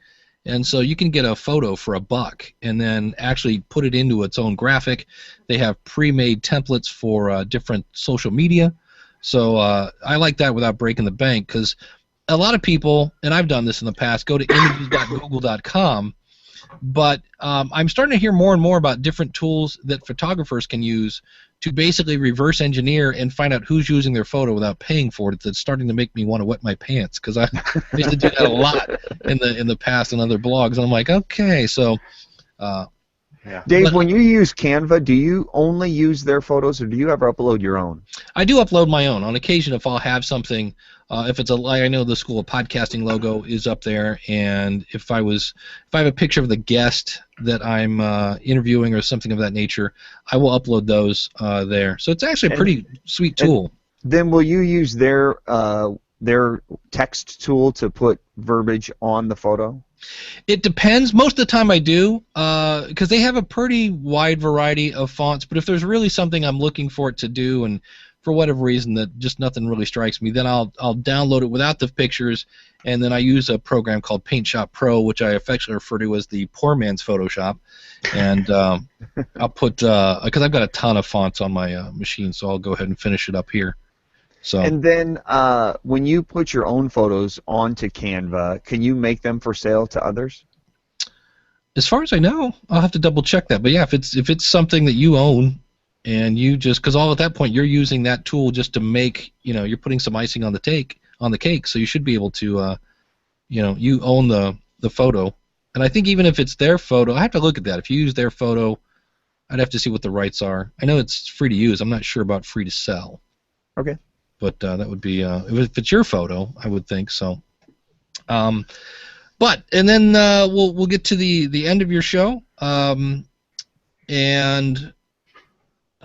and so you can get a photo for $1 and then actually put it into its own graphic. They have pre-made templates for different social media, so I like that without breaking the bank, because a lot of people, and I've done this in the past, go to images.google.com, but I'm starting to hear more and more about different tools that photographers can use to basically reverse engineer and find out who's using their photo without paying for it. That's starting to make me want to wet my pants, because I used to do that a lot in the past on other blogs. And I'm like, okay, so. Dave, when you use Canva, do you only use their photos, or do you ever upload your own? I do upload my own. On occasion, if I'll have something, if it's I know the School of Podcasting logo is up there, and if I have a picture of the guest that I'm interviewing or something of that nature, I will upload those there. So it's actually a pretty sweet tool. Then will you use their text tool to put verbiage on the photo? It depends. Most of the time I do, because they have a pretty wide variety of fonts. But if there's really something I'm looking for it to do, and for whatever reason that just nothing really strikes me, then I'll download it without the pictures, and then I use a program called Paint Shop Pro, which I affectionately refer to as the poor man's Photoshop. And I'll put, because I've got a ton of fonts on my machine, so I'll go ahead and finish it up here. So. And then when you put your own photos onto Canva, can you make them for sale to others? As far as I know, I'll have to double check that. But yeah, if it's something that you own, and you just, because all at that point you're using that tool just to make, you're putting some icing on the cake, so you should be able to, you own the photo. And I think even if it's their photo, I have to look at that. If you use their photo, I'd have to see what the rights are. I know it's free to use. I'm not sure about free to sell. Okay. But that would be if it's your photo, I would think so. But and then we'll get to the end of your show, and let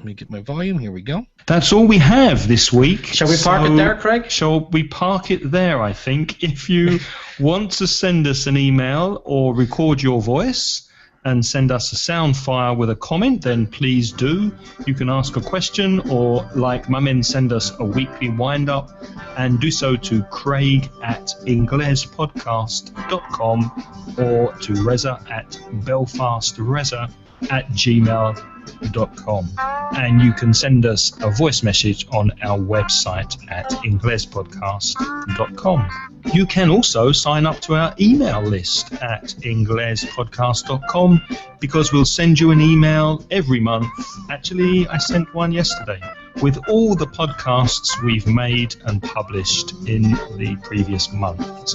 me get my volume. Here we go. That's all we have this week. Shall we park it there, Craig? Shall we park it there, I think. If you want to send us an email or record your voice and send us a sound file with a comment, then please do. You can ask a question, or like Mumin, send us a weekly wind-up, and do so to craig@inglespodcast.com or to Reza@belfastreza@gmail.com. inglespodcast.com. And you can send us a voice message on our website at inglespodcast.com. You can also sign up to our email list at inglespodcast.com, because we'll send you an email every month. Actually, I sent one yesterday with all the podcasts we've made and published in the previous month.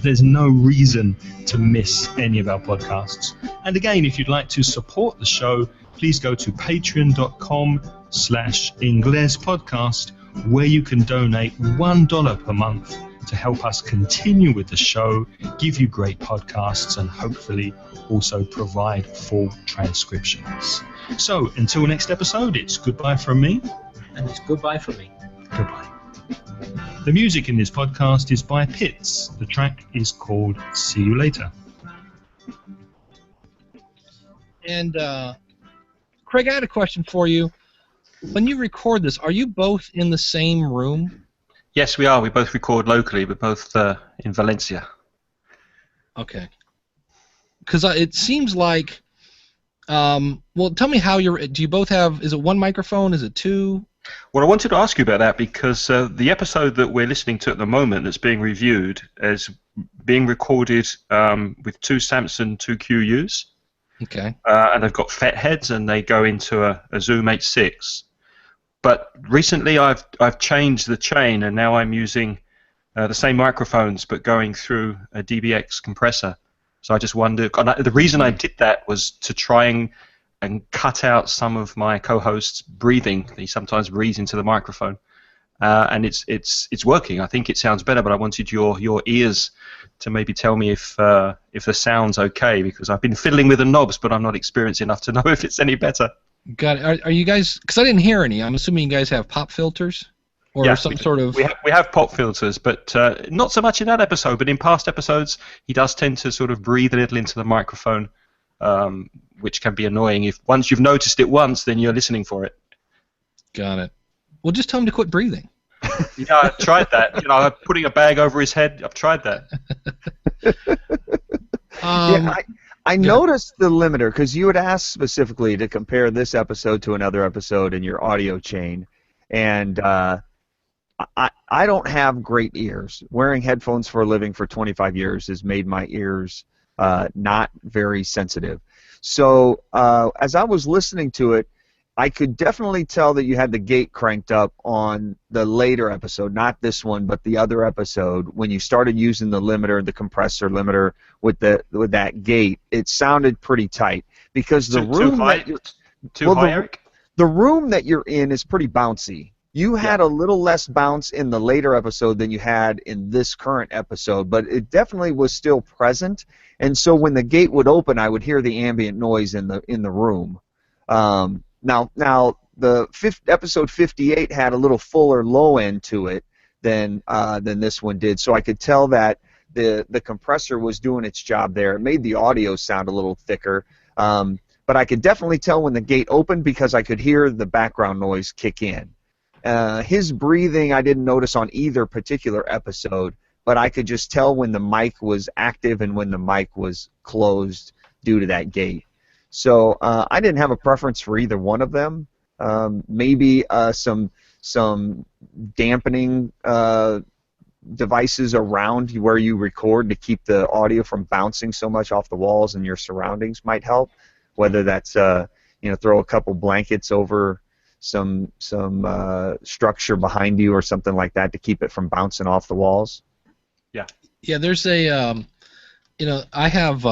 There's no reason to miss any of our podcasts. And again, if you'd like to support the show, please go to patreon.com/inglespodcast, where you can donate $1 per month to help us continue with the show, give you great podcasts, and hopefully also provide full transcriptions. So, until next episode, it's goodbye from me. And it's goodbye from me. Goodbye. The music in this podcast is by Pitts. The track is called See You Later. And, Craig, I had a question for you. When you record this, are you both in the same room? Yes, we are. We both record locally. We're both in Valencia. Okay. Because it seems like, well, tell me how do you both have, is it one microphone, is it two? Well, I wanted to ask you about that because the episode that we're listening to at the moment that's being reviewed is being recorded with two Samson 2QUs. Okay. And they've got FET heads and they go into a Zoom H6. But recently I've changed the chain and now I'm using the same microphones but going through a DBX compressor. So I just wondered, the reason I did that was to try and cut out some of my co-host's breathing. He sometimes breathes into the microphone. And it's working. I think it sounds better, but I wanted your ears to maybe tell me if the sound's okay, because I've been fiddling with the knobs, but I'm not experienced enough to know if it's any better. Got it. Are you guys? Because I didn't hear any. I'm assuming you guys have pop filters, or some sort of. We have pop filters, but not so much in that episode. But in past episodes, he does tend to sort of breathe a little into the microphone, which can be annoying. If once you've noticed it once, then you're listening for it. Got it. Well, just tell him to quit breathing. Yeah, I've tried that. Putting a bag over his head. I've tried that. I noticed the limiter because you had asked specifically to compare this episode to another episode in your audio chain, and I don't have great ears. Wearing headphones for a living for 25 years has made my ears not very sensitive. So as I was listening to it, I could definitely tell that you had the gate cranked up on the later episode, not this one, but the other episode. When you started using the limiter, the compressor limiter with that gate, it sounded pretty tight because the room Eric? The room that you're in is pretty bouncy. You had a little less bounce in the later episode than you had in this current episode, but it definitely was still present. And so when the gate would open, I would hear the ambient noise in the room. Now the episode 58 had a little fuller low end to it than this one did, so I could tell that the compressor was doing its job there. It made the audio sound a little thicker, but I could definitely tell when the gate opened because I could hear the background noise kick in. His breathing I didn't notice on either particular episode, but I could just tell when the mic was active and when the mic was closed due to that gate. So I didn't have a preference for either one of them. Maybe some dampening devices around where you record to keep the audio from bouncing so much off the walls and your surroundings might help. Whether that's throw a couple blankets over some structure behind you or something like that to keep it from bouncing off the walls. Yeah. Yeah. There's I have.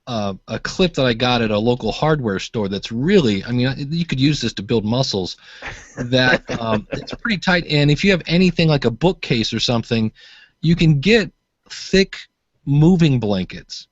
A clip that I got at a local hardware store that's really, you could use this to build muscles. That it's pretty tight, and if you have anything like a bookcase or something, you can get thick moving blankets.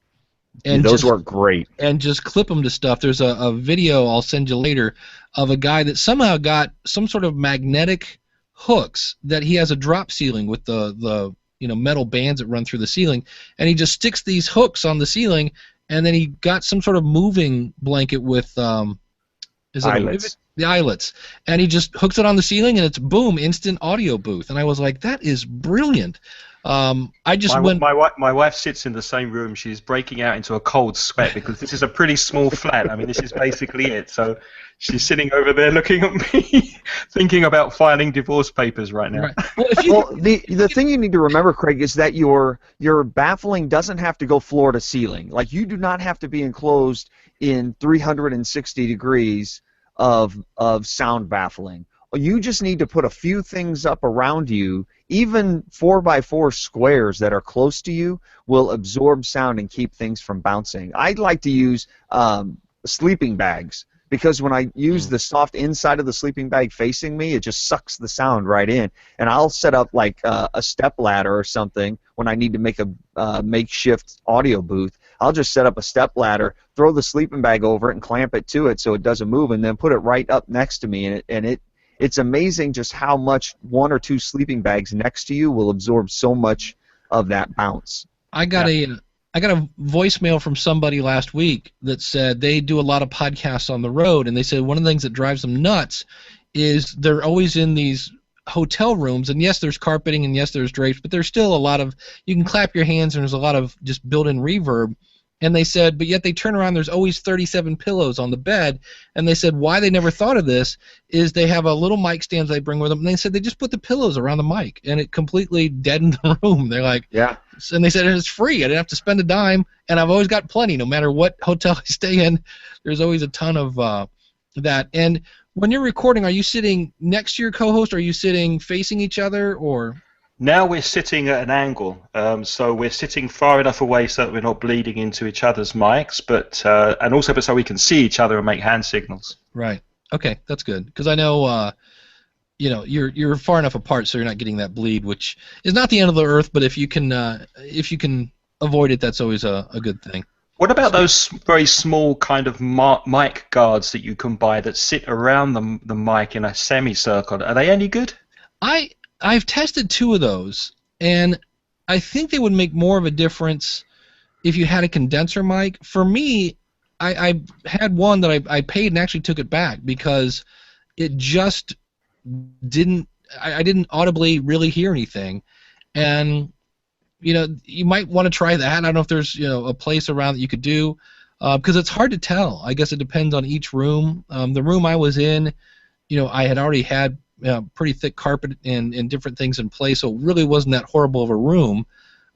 And those work great. And just clip them to stuff. There's a video I'll send you later of a guy that somehow got some sort of magnetic hooks that he has a drop ceiling with the metal bands that run through the ceiling, and he just sticks these hooks on the ceiling. And then he got some sort of moving blanket with eyelets. The eyelets, and he just hooks it on the ceiling, and it's boom, instant audio booth. And I was like, that is brilliant. I just my wife sits in the same room. She's breaking out into a cold sweat because this is a pretty small flat. I mean, this is basically it. So she's sitting over there looking at me, thinking about filing divorce papers right now. Right. Well, the thing you need to remember, Craig, is that your baffling doesn't have to go floor to ceiling. Like, you do not have to be enclosed in 360 degrees of sound baffling. You just need to put a few things up around you. Even 4x4 squares that are close to you will absorb sound and keep things from bouncing. I like to use sleeping bags, because when I use the soft inside of the sleeping bag facing me, it just sucks the sound right in. And I'll set up like a step ladder or something when I need to make a makeshift audio booth. I'll just set up a step ladder, throw the sleeping bag over it, and clamp it to it so it doesn't move, and then put it right up next to me. And it's amazing just how much one or two sleeping bags next to you will absorb so much of that bounce. I got a voicemail from somebody last week that said they do a lot of podcasts on the road, and they said one of the things that drives them nuts is they're always in these hotel rooms, and yes, there's carpeting, and yes, there's drapes, but there's still a lot of, you can clap your hands, and there's a lot of just built-in reverb. And they said, but yet they turn around, there's always 37 pillows on the bed. And they said why they never thought of this is they have a little mic stand they bring with them. And they said they just put the pillows around the mic, and it completely deadened the room. They're like, yeah. And they said it's free. I didn't have to spend a dime, and I've always got plenty. No matter what hotel I stay in, there's always a ton of that. And when you're recording, are you sitting next to your co-host? Or are you sitting facing each other, or? Now we're sitting at an angle, so we're sitting far enough away so that we're not bleeding into each other's mics, but and also so we can see each other and make hand signals. Right. Okay, that's good, because I know, you're far enough apart so you're not getting that bleed, which is not the end of the earth, but if you can avoid it, that's always a good thing. What about those very small kind of mic guards that you can buy that sit around the mic in a semicircle? Are they any good? I've tested 2 of those, and I think they would make more of a difference if you had a condenser mic. For me, I had one that I paid and actually took it back because it just didn't. I didn't audibly really hear anything, and you might want to try that. I don't know if there's a place around that you could do, because it's hard to tell. I guess it depends on each room. The room I was in, I had already had pretty thick carpet and different things in place, so it really wasn't that horrible of a room.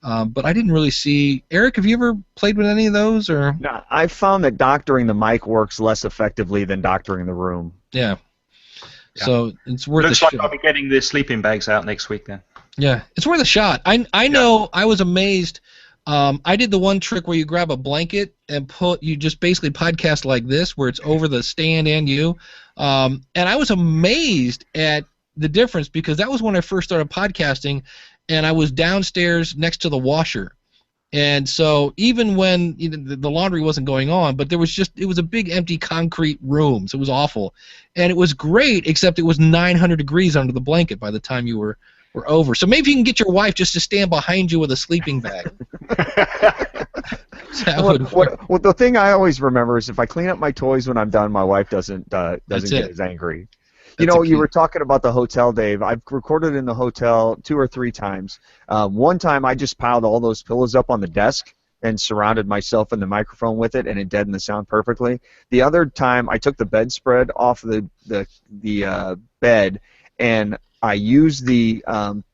But I didn't really see. Eric, have you ever played with any of those? Or? No, I've found that doctoring the mic works less effectively than doctoring the room. Yeah. So it's worth Looks a like shot. I'll be getting the sleeping bags out next week then. Yeah, it's worth a shot. I know. I was amazed. I did the one trick where you grab a blanket and you just basically podcast like this, where it's over the stand and you. And I was amazed at the difference, because that was when I first started podcasting, and I was downstairs next to the washer. And so even when the laundry wasn't going on, but it was a big empty concrete room, so it was awful. And it was great, except it was 900 degrees under the blanket by the time you were over. So maybe you can get your wife just to stand behind you with a sleeping bag. Well, the thing I always remember is if I clean up my toys when I'm done, my wife doesn't get as angry. You were talking about the hotel, Dave. I've recorded in the hotel 2 or 3 times. One time I just piled all those pillows up on the desk and surrounded myself and the microphone with it, and it deadened the sound perfectly. The other time I took the bedspread off the bed, and I used the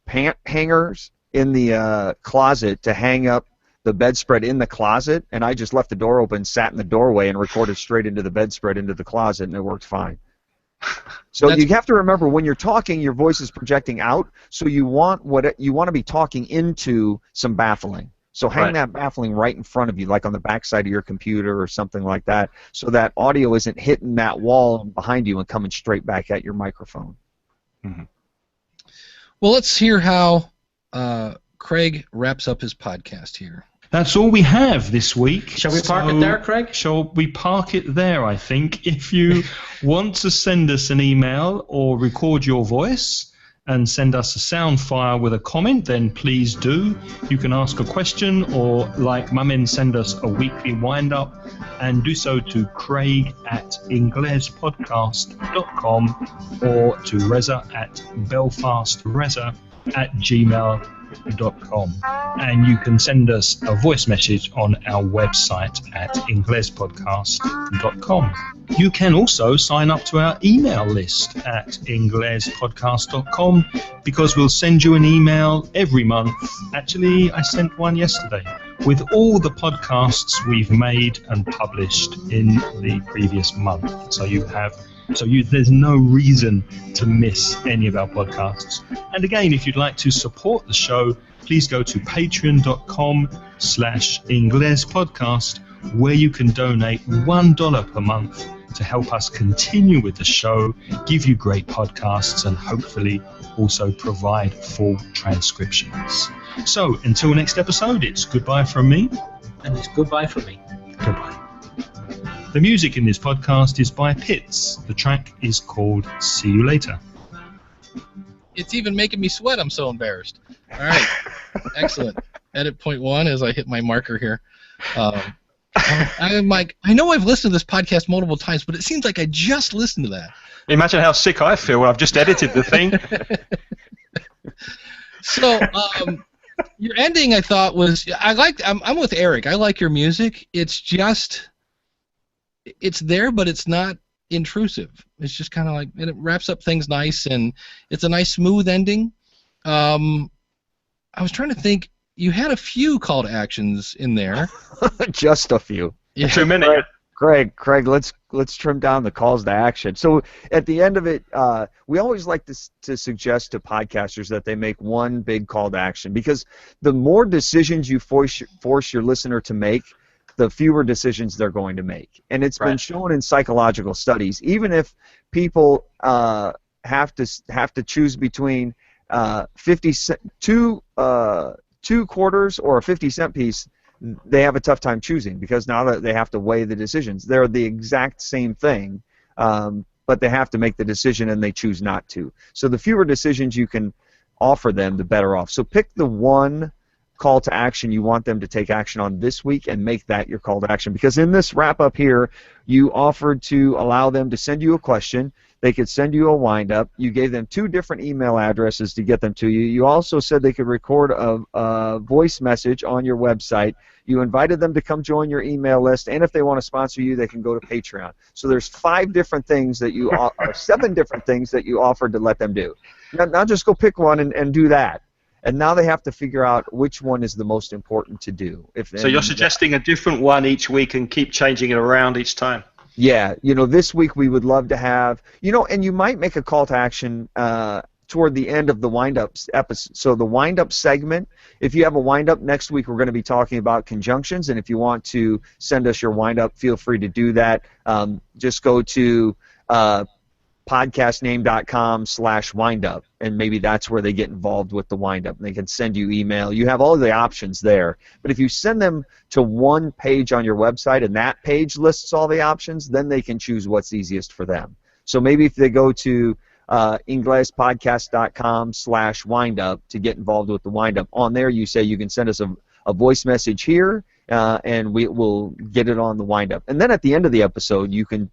pant hangers in the closet to hang up the bedspread in the closet, and I just left the door open, sat in the doorway, and recorded straight into the bedspread into the closet, and it worked fine. So you have to remember, when you're talking, your voice is projecting out, so you want to be talking into some baffling. So hang that baffling right in front of you, like on the backside of your computer or something like that, so that audio isn't hitting that wall behind you and coming straight back at your microphone. Mm-hmm. Well, let's hear how Craig wraps up his podcast here. That's all we have this week. Shall we park it there, Craig? Shall we park it there, I think. If you want to send us an email or record your voice and send us a sound file with a comment, then please do. You can ask a question, or like Mumin, send us a weekly wind-up, and do so to craig@inglespodcast.com or to Reza@belfastreza@gmail.com. inglespodcast.com. And you can send us a voice message on our website at inglespodcast.com. You can also sign up to our email list at inglespodcast.com, because we'll send you an email every month. Actually, I sent one yesterday with all the podcasts we've made and published in the previous month. There's no reason to miss any of our podcasts. And again, if you'd like to support the show, please go to patreon.com/inglespodcast, where you can donate $1 per month to help us continue with the show, give you great podcasts, and hopefully also provide full transcriptions. So, until next episode, it's goodbye from me. And it's goodbye from me. Goodbye. The music in this podcast is by Pitts. The track is called See You Later. It's even making me sweat. I'm so embarrassed. All right. Excellent. Edit point 1 as I hit my marker here. I'm like, I know I've listened to this podcast multiple times, but it seems like I just listened to that. Imagine how sick I feel when I've just edited the thing. So, your ending, I thought, was I'm with Eric. I like your music. It's just, it's there, but it's not intrusive. It's just kind of like, and it wraps up things nice, and it's a nice, smooth ending. I was trying to think. You had a few call to actions in there. Just a few. Yeah. 2 minutes. Craig, let's trim down the calls to action. So at the end of it, we always like to suggest to podcasters that they make one big call to action, because the more decisions you force your listener to make, the fewer decisions they're going to make. And it's been shown in psychological studies, even if people have to choose between 2 quarters or a 50-cent piece, they have a tough time choosing, because now that they have to weigh the decisions. They're the exact same thing, but they have to make the decision and they choose not to. So the fewer decisions you can offer them, the better off. So pick the one call to action you want them to take action on this week and make that your call to action. Because in this wrap-up here, you offered to allow them to send you a question. They could send you a wind-up. You gave them 2 different email addresses to get them to you. You also said they could record a voice message on your website. You invited them to come join your email list, and if they want to sponsor you, they can go to Patreon. So there's 5 different things that you or 7 different things that you offered to let them do. Now just go pick one and do that. And now they have to figure out which one is the most important to do. So you're suggesting a different one each week and keep changing it around each time? Yeah, this week we would love to have, and you might make a call to action toward the end of the wind-up episode. So the wind-up segment, if you have a wind-up next week, we're going to be talking about conjunctions, and if you want to send us your wind-up, feel free to do that. Just go to podcastname.com/windup, and maybe that's where they get involved with the windup, and they can send you email. You have all the options there. But if you send them to one page on your website and that page lists all the options, then they can choose what's easiest for them. So maybe if they go to inglespodcast.com/windup to get involved with the windup, on there you say you can send us a voice message here, and we will get it on the windup. And then at the end of the episode, you can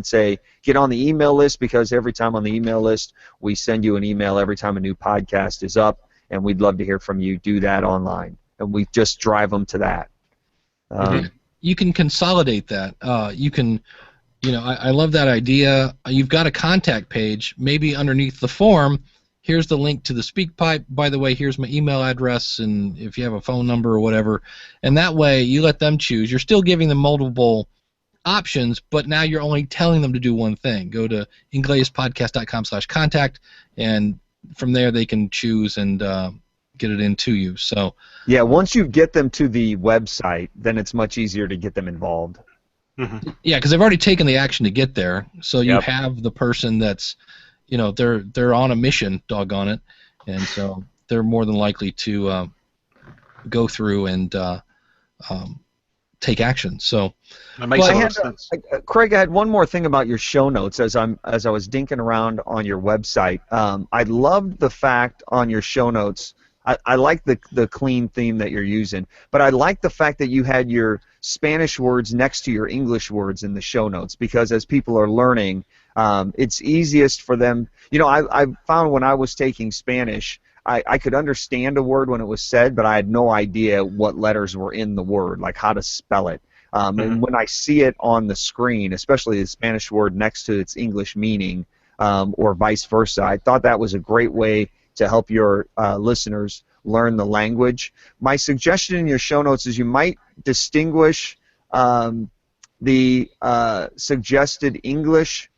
say, get on the email list, because every time on the email list, we send you an email every time a new podcast is up, and we'd love to hear from you. Do that online, and we just drive them to that. You can consolidate that. I love that idea. You've got a contact page, maybe underneath the form. Here's the link to the SpeakPipe. By the way, here's my email address, and if you have a phone number or whatever. And that way, you let them choose. You're still giving them multiple options, but now you're only telling them to do one thing. Go to inglespodcast.com/contact, and from there they can choose and get it into you. So yeah, once you get them to the website, then it's much easier to get them involved. Mm-hmm. Yeah, because they've already taken the action to get there. So you have the person that's, they're on a mission, doggone it, and so they're more than likely to go through and take action. So, Craig, I had one more thing about your show notes as I was dinking around on your website. I loved the fact on your show notes. I like the clean theme that you're using, but I like the fact that you had your Spanish words next to your English words in the show notes, because as people are learning, it's easiest for them. I found when I was taking Spanish, I could understand a word when it was said, but I had no idea what letters were in the word, like how to spell it. And when I see it on the screen, especially the Spanish word next to its English meaning, or vice versa, I thought that was a great way to help your listeners learn the language. My suggestion in your show notes is you might distinguish the suggested English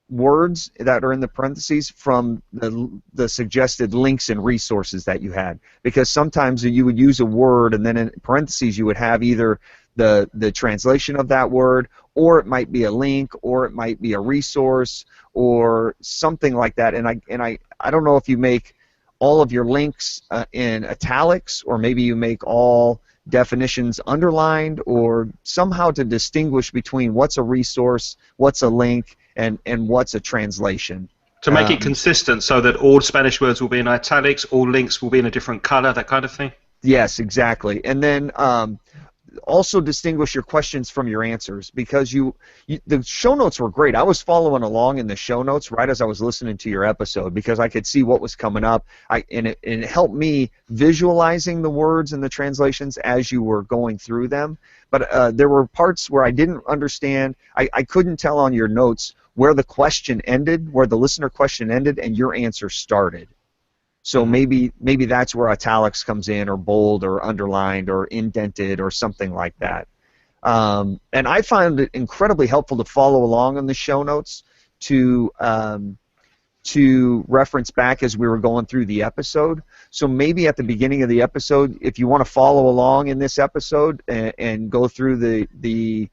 words that are in the parentheses from the suggested links and resources that you had, because sometimes you would use a word and then in parentheses you would have either the translation of that word, or it might be a link, or it might be a resource, or something like that. And I don't know if you make all of your links in italics, or maybe you make all definitions underlined, or somehow to distinguish between what's a resource, what's a link, and what's a translation. To make it consistent, so that all Spanish words will be in italics, all links will be in a different color, that kind of thing? Yes, exactly. And then also distinguish your questions from your answers, because the show notes were great. I was following along in the show notes right as I was listening to your episode, because I could see what was coming up, and it helped me visualizing the words and the translations as you were going through them. But there were parts where I didn't understand. I couldn't tell on your notes where the question ended, where the listener question ended, and your answer started. So maybe that's where italics comes in, or bold, or underlined, or indented, or something like that. And I found it incredibly helpful to follow along on the show notes to reference back as we were going through the episode. So maybe at the beginning of the episode, if you want to follow along in this episode and go through the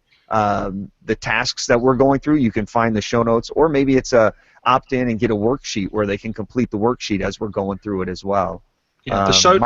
tasks that we're going through, you can find the show notes, or maybe it's a opt in and get a worksheet where they can complete the worksheet as we're going through it as well. Yeah, the show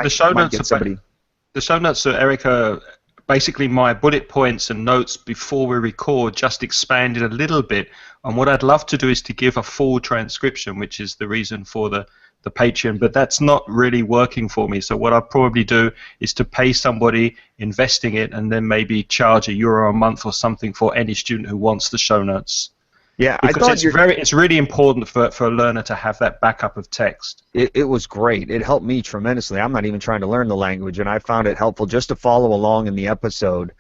notes are, Eric, basically my bullet points and notes before we record, just expanded a little bit. And what I'd love to do is to give a full transcription, which is the reason for the Patreon, but that's not really working for me. So what I'll probably do is to pay somebody, investing it, and then maybe charge €1 a month or something for any student who wants the show notes. Yeah, because it's really important for a learner to have that backup of text. It was great. It helped me tremendously. I'm not even trying to learn the language, and I found it helpful just to follow along in the episode,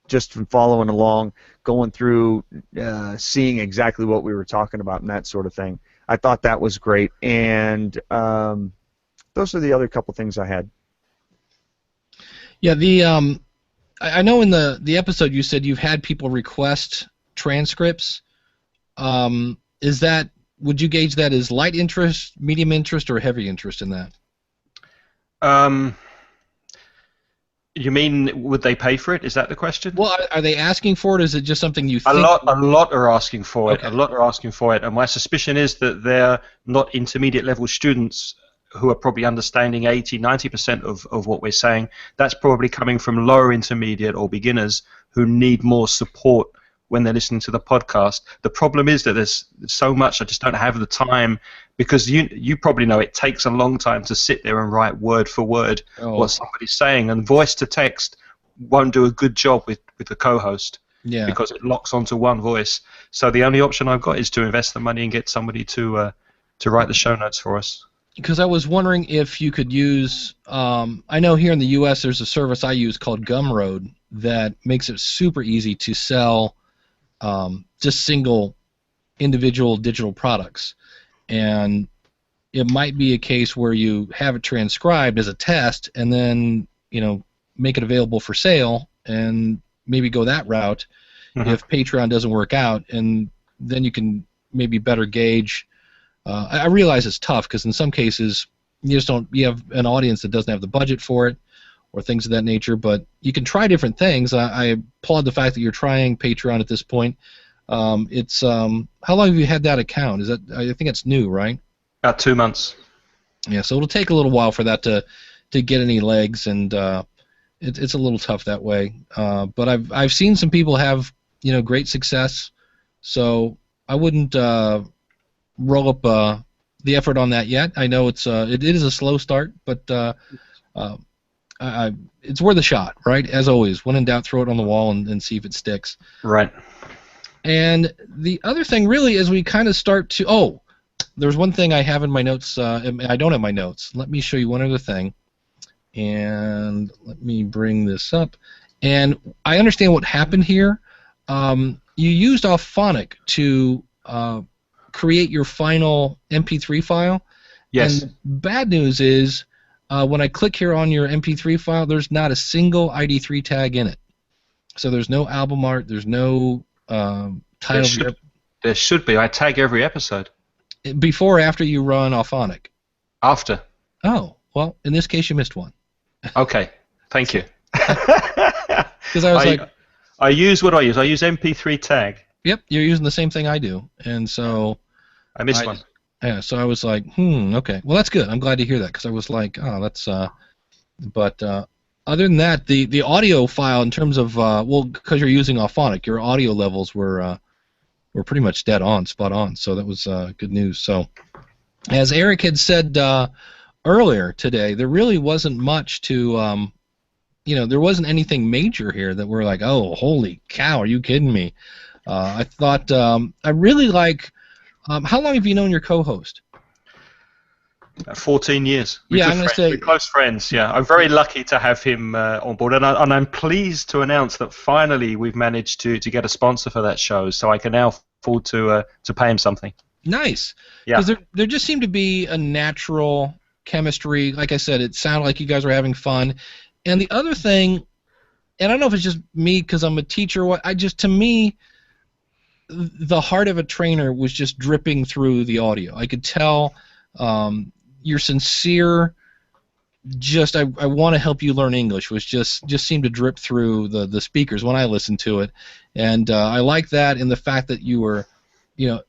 just from following along, going through, seeing exactly what we were talking about and that sort of thing. I thought that was great, and those are the other couple things I had. Yeah, I know in the episode you said you've had people request transcripts. Would you gauge that as light interest, medium interest, or heavy interest in that? You mean, would they pay for it? Is that the question? Well, are they asking for it? Or is it just something you think? A lot are asking for it. Okay. A lot are asking for it, and my suspicion is that they're not intermediate level students who are probably understanding 80-90% of what we're saying. That's probably coming from lower intermediate or beginners who need more support when they're listening to the podcast. The problem is that there's so much, I just don't have the time, because you probably know it takes a long time to sit there and write word for word what somebody's saying, and voice to text won't do a good job with the co-host, because it locks onto one voice. So the only option I've got is to invest the money and get somebody to write the show notes for us. Because I was wondering if you could use, I know here in the U.S. there's a service I use called Gumroad that makes it super easy to sell just single individual digital products, and it might be a case where you have it transcribed as a test and then make it available for sale and maybe go that route if Patreon doesn't work out, and then you can maybe better gauge. I realize it's tough because in some cases you have an audience that doesn't have the budget for it or things of that nature, but you can try different things. I applaud the fact that you're trying Patreon at this point. It's how long have you had that account? I think it's new, right? About 2 months. Yeah, so it'll take a little while for that to get any legs, and it's a little tough that way. But I've seen some people have great success, so I wouldn't roll up the effort on that yet. I know it is a slow start, but it's worth a shot, right? As always, when in doubt, throw it on the wall and see if it sticks. Right. And the other thing, really, is we kind of start to there's one thing I have in my notes. I don't have my notes. Let me show you one other thing. And let me bring this up. And I understand what happened here. You used Auphonic to create your final MP3 file. Yes. And the bad news is when I click here on your MP3 file, there's not a single ID3 tag in it. So there's no album art. There's no title. There should be. I tag every episode. Before or after you run Auphonic? After. Oh, well, in this case you missed one. Okay, thank you. Because I use what I use. I use MP3 tag. Yep, you're using the same thing I do, and so I missed one. Yeah, so I was like, okay. Well, that's good. I'm glad to hear that because I was like, oh, that's. But other than that, the audio file in terms of because you're using Auphonic, your audio levels were pretty much dead on, spot on. So that was good news. So, as Erik had said earlier today, there really wasn't much to. There wasn't anything major here that we're like, oh, holy cow, are you kidding me? I thought I really like. How long have you known your co-host? 14 years. I'm going to say we're close friends. Yeah, I'm very lucky to have him on board, and I'm pleased to announce that finally we've managed to get a sponsor for that show, so I can now afford to pay him something. Nice. Yeah. Because there just seemed to be a natural chemistry. Like I said, it sounded like you guys were having fun. And the other thing, and I don't know if it's just me because I'm a teacher or what, to me, the heart of a trainer was just dripping through the audio. I could tell your sincere, I want to help you learn English was just seemed to drip through the speakers when I listened to it. And I like that in the fact that you were, you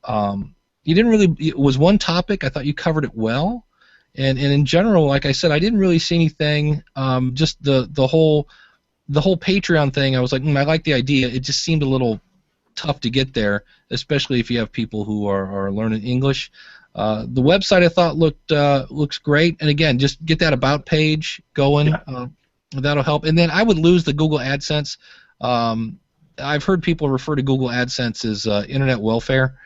didn't really, it was one topic, I thought you covered it well. And in general, like I said, I didn't really see anything. Just the whole Patreon thing, I was like, I like the idea. It just seemed a little tough to get there, especially if you have people who are learning English. The website I thought looks great, and again, just get that about page going. Yeah. That'll help. And then I would lose the Google AdSense. I've heard people refer to Google AdSense as internet welfare.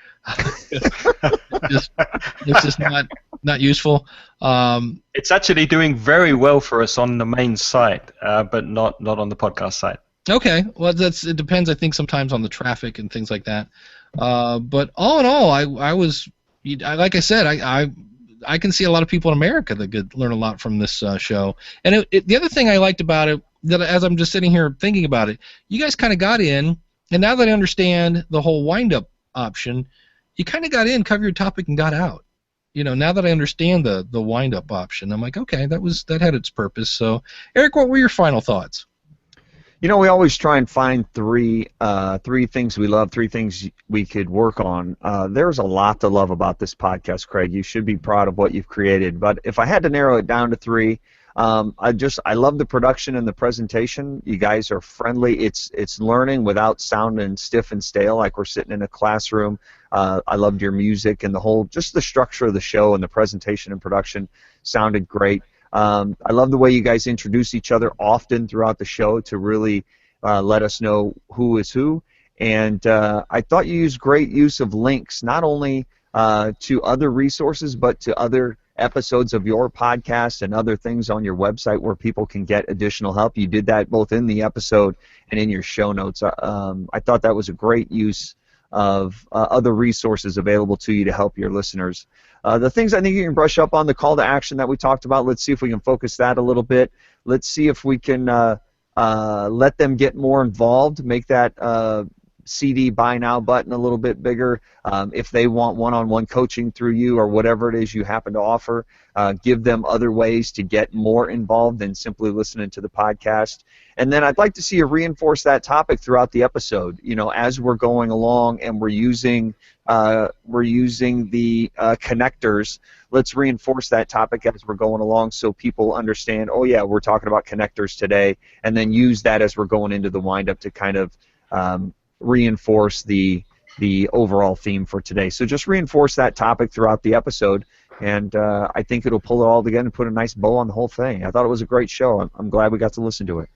It's just not useful. It's actually doing very well for us on the main site, but not on the podcast site. Okay, well it depends. I think sometimes on the traffic and things like that. But all in all, I was like I said, I can see a lot of people in America that could learn a lot from this show. And the other thing I liked about it, that as I'm just sitting here thinking about it, you guys kind of got in, and now that I understand the whole wind-up option, you kind of got in, cover your topic, and got out. Now that I understand the wind-up option, I'm like, okay, that had its purpose. So, Erik, what were your final thoughts? We always try and find three things we love, three things we could work on. There's a lot to love about this podcast, Craig. You should be proud of what you've created. But if I had to narrow it down to three, I love the production and the presentation. You guys are friendly. It's learning without sounding stiff and stale like we're sitting in a classroom. I loved your music and just the structure of the show and the presentation and production sounded great. I love the way you guys introduce each other often throughout the show to really let us know who is who. And I thought you used great use of links, not only to other resources, but to other episodes of your podcast and other things on your website where people can get additional help. You did that both in the episode and in your show notes. I thought that was a great use of other resources available to you to help your listeners. The things I think you can brush up on, the call to action that we talked about, let's see if we can focus that a little bit. Let's see if we can let them get more involved, make that CD buy now button a little bit bigger. If they want one-on-one coaching through you or whatever it is you happen to offer, give them other ways to get more involved than simply listening to the podcast. And then I'd like to see you reinforce that topic throughout the episode. As we're going along and we're using the connectors, let's reinforce that topic as we're going along so people understand, oh yeah, we're talking about connectors today, and then use that as we're going into the wind-up to kind of reinforce the overall theme for today. So just reinforce that topic throughout the episode, and I think it'll pull it all together and put a nice bow on the whole thing. I thought it was a great show. I'm glad we got to listen to it.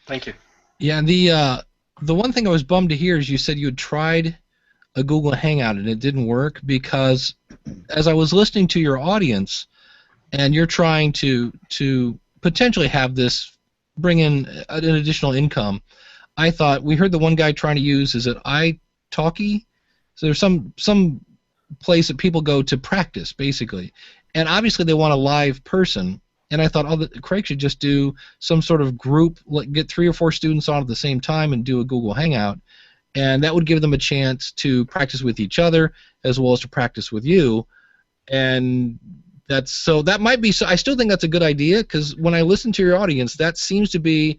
Thank you. Yeah, the one thing I was bummed to hear is you said you had tried a Google Hangout and it didn't work because as I was listening to your audience and you're trying to potentially have this bring in an additional income, I thought we heard the one guy trying to use, is it iTalki? So there's some place that people go to practice, basically. And obviously they want a live person. And I thought, Craig should just do some sort of group, like get 3 or 4 students on at the same time and do a Google Hangout. And that would give them a chance to practice with each other as well as to practice with you. And that might be, so I still think that's a good idea, because when I listen to your audience, that seems to be,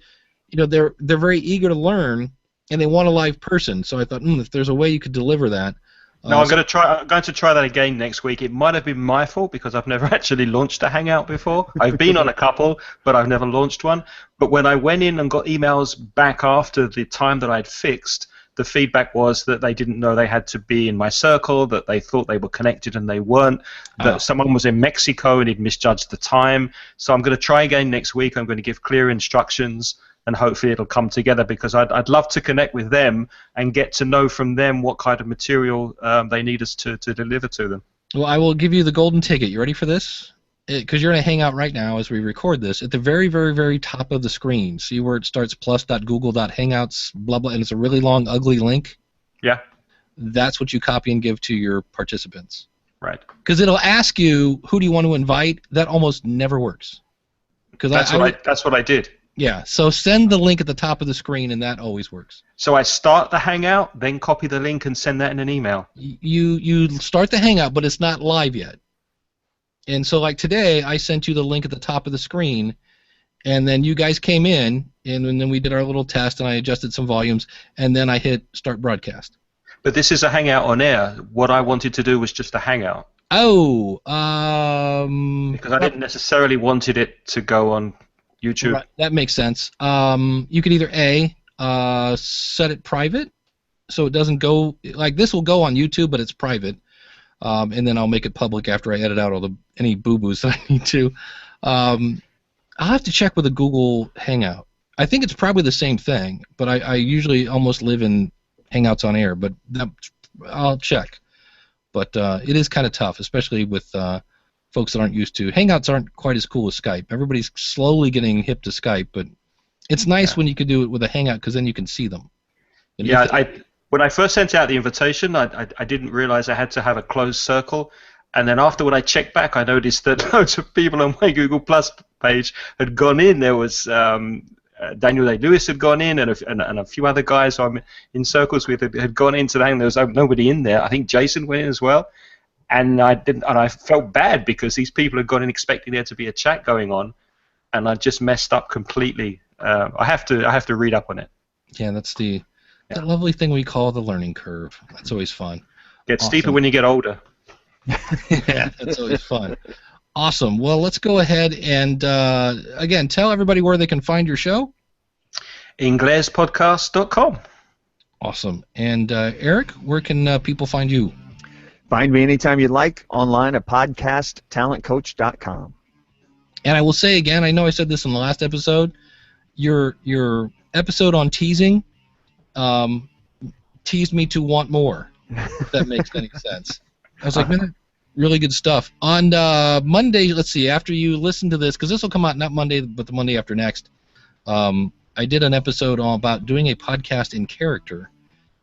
they're very eager to learn and they want a live person. So I thought, if there's a way you could deliver that. No, I'm going to try that again next week. It might have been my fault because I've never actually launched a Hangout before. I've been on a couple, but I've never launched one. But when I went in and got emails back after the time that I'd fixed, the feedback was that they didn't know they had to be in my circle, that they thought they were connected and they weren't, that someone was in Mexico and he'd misjudged the time. So I'm going to try again next week. I'm going to give clear instructions, and hopefully it'll come together, because I'd love to connect with them and get to know from them what kind of material they need us to deliver to them. Well, I will give you the golden ticket. You ready for this? Because you're in a Hangout right now as we record this. At the very, very, very top of the screen, see where it starts plus.google.hangouts, blah, blah, and it's a really long, ugly link? Yeah. That's what you copy and give to your participants. Right. Because it'll ask you, who do you want to invite? That almost never works. That's what I did. Yeah, so send the link at the top of the screen, and that always works. So I start the Hangout, then copy the link and send that in an email. You start the Hangout, but it's not live yet. And so, like today, I sent you the link at the top of the screen, and then you guys came in, and then we did our little test, and I adjusted some volumes, and then I hit Start Broadcast. But this is a Hangout on air. What I wanted to do was just a Hangout. Oh, because I didn't necessarily wanted it to go on YouTube. Right, that makes sense. You could either set it private, so it doesn't go, like this will go on YouTube, but it's private, and then I'll make it public after I edit out any boo-boos that I need to. I'll have to check with a Google Hangout. I think it's probably the same thing, but I usually almost live in Hangouts on air, but I'll check. But it is kind of tough, especially with folks that aren't used to. Hangouts aren't quite as cool as Skype. Everybody's slowly getting hip to Skype, but it's nice when you can do it with a Hangout, because then you can see them. And when I first sent out the invitation, I didn't realize I had to have a closed circle, and then after when I checked back, I noticed that loads of people on my Google Plus page had gone in. There was Daniel Day-Lewis had gone in, and a few other guys I'm in circles with had gone into that, and there was nobody in there. I think Jason went in as well. And I felt bad because these people had gone in expecting there to be a chat going on, and I just messed up completely. I have to read up on it. Yeah, that's the lovely thing we call the learning curve. That's always fun. Gets steeper when you get older. Yeah, that's always fun. Awesome. Well, let's go ahead and again tell everybody where they can find your show. inglespodcast.com. Awesome. And Erik, where can people find you? Find me anytime you'd like online at podcasttalentcoach.com. And I will say again, I know I said this in the last episode, your episode on teasing teased me to want more, if that makes any sense. I was like, man, really good stuff. On Monday, let's see, after you listen to this, because this will come out not Monday, but the Monday after next, I did an episode about doing a podcast in character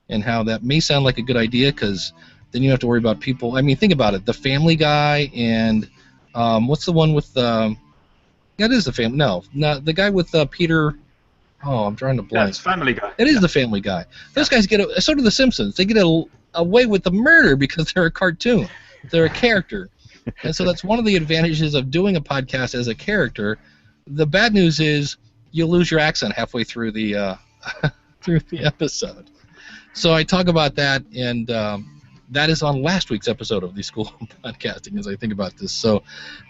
and how that may sound like a good idea, because then you don't have to worry about people. I mean, think about it. The Family Guy and what's the one with that is the Family. No, the guy with Peter. Oh, I'm trying to blank. Yeah, it's Family Guy. It is the Family Guy. Those guys get so do the Simpsons. They get away with the murder because they're a cartoon. They're a character, and so that's one of the advantages of doing a podcast as a character. The bad news is you'll lose your accent halfway through the episode. So I talk about that, and that is on last week's episode of the School of Podcasting as I think about this. So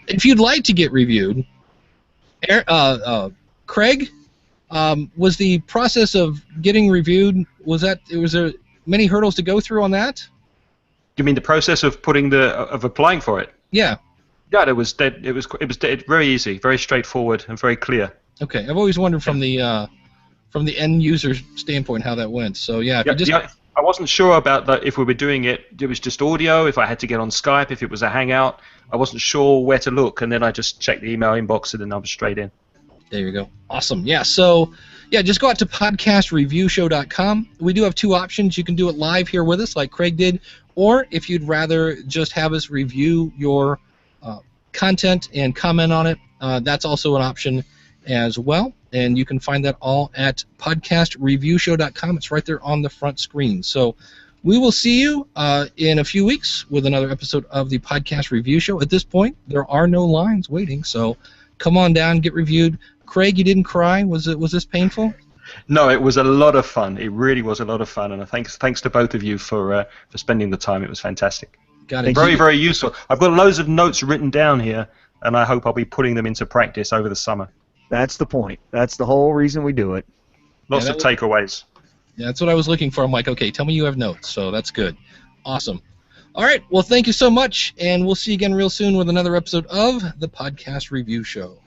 if you'd like to get reviewed, Craig, was the process of getting reviewed, was there many hurdles to go through on that? You mean the process of applying for it? Yeah. Yeah, it was very easy, very straightforward, and very clear. Okay, I've always wondered from the end user standpoint how that went. So yeah, I wasn't sure about that if we were doing it. It was just audio. If I had to get on Skype, if it was a Hangout, I wasn't sure where to look, and then I just checked the email inbox, and then I was straight in. There you go. Awesome. Yeah. So, just go out to podcastreviewshow.com. We do have two options. You can do it live here with us, like Craig did, or if you'd rather just have us review your content and comment on it, that's also an option as well. And you can find that all at podcastreviewshow.com. It's right there on the front screen. So we will see you in a few weeks with another episode of the Podcast Review Show. At this point, there are no lines waiting, so come on down, get reviewed. Craig, you didn't cry. Was this painful? No, it was a lot of fun. It really was a lot of fun, and thanks to both of you for spending the time. It was fantastic. Got it. Very, very useful. I've got loads of notes written down here, and I hope I'll be putting them into practice over the summer. That's the point. That's the whole reason we do it. Lots of takeaways. Yeah, that's what I was looking for. I'm like, okay, tell me you have notes, so that's good. Awesome. All right, well, thank you so much, and we'll see you again real soon with another episode of the Podcast Review Show.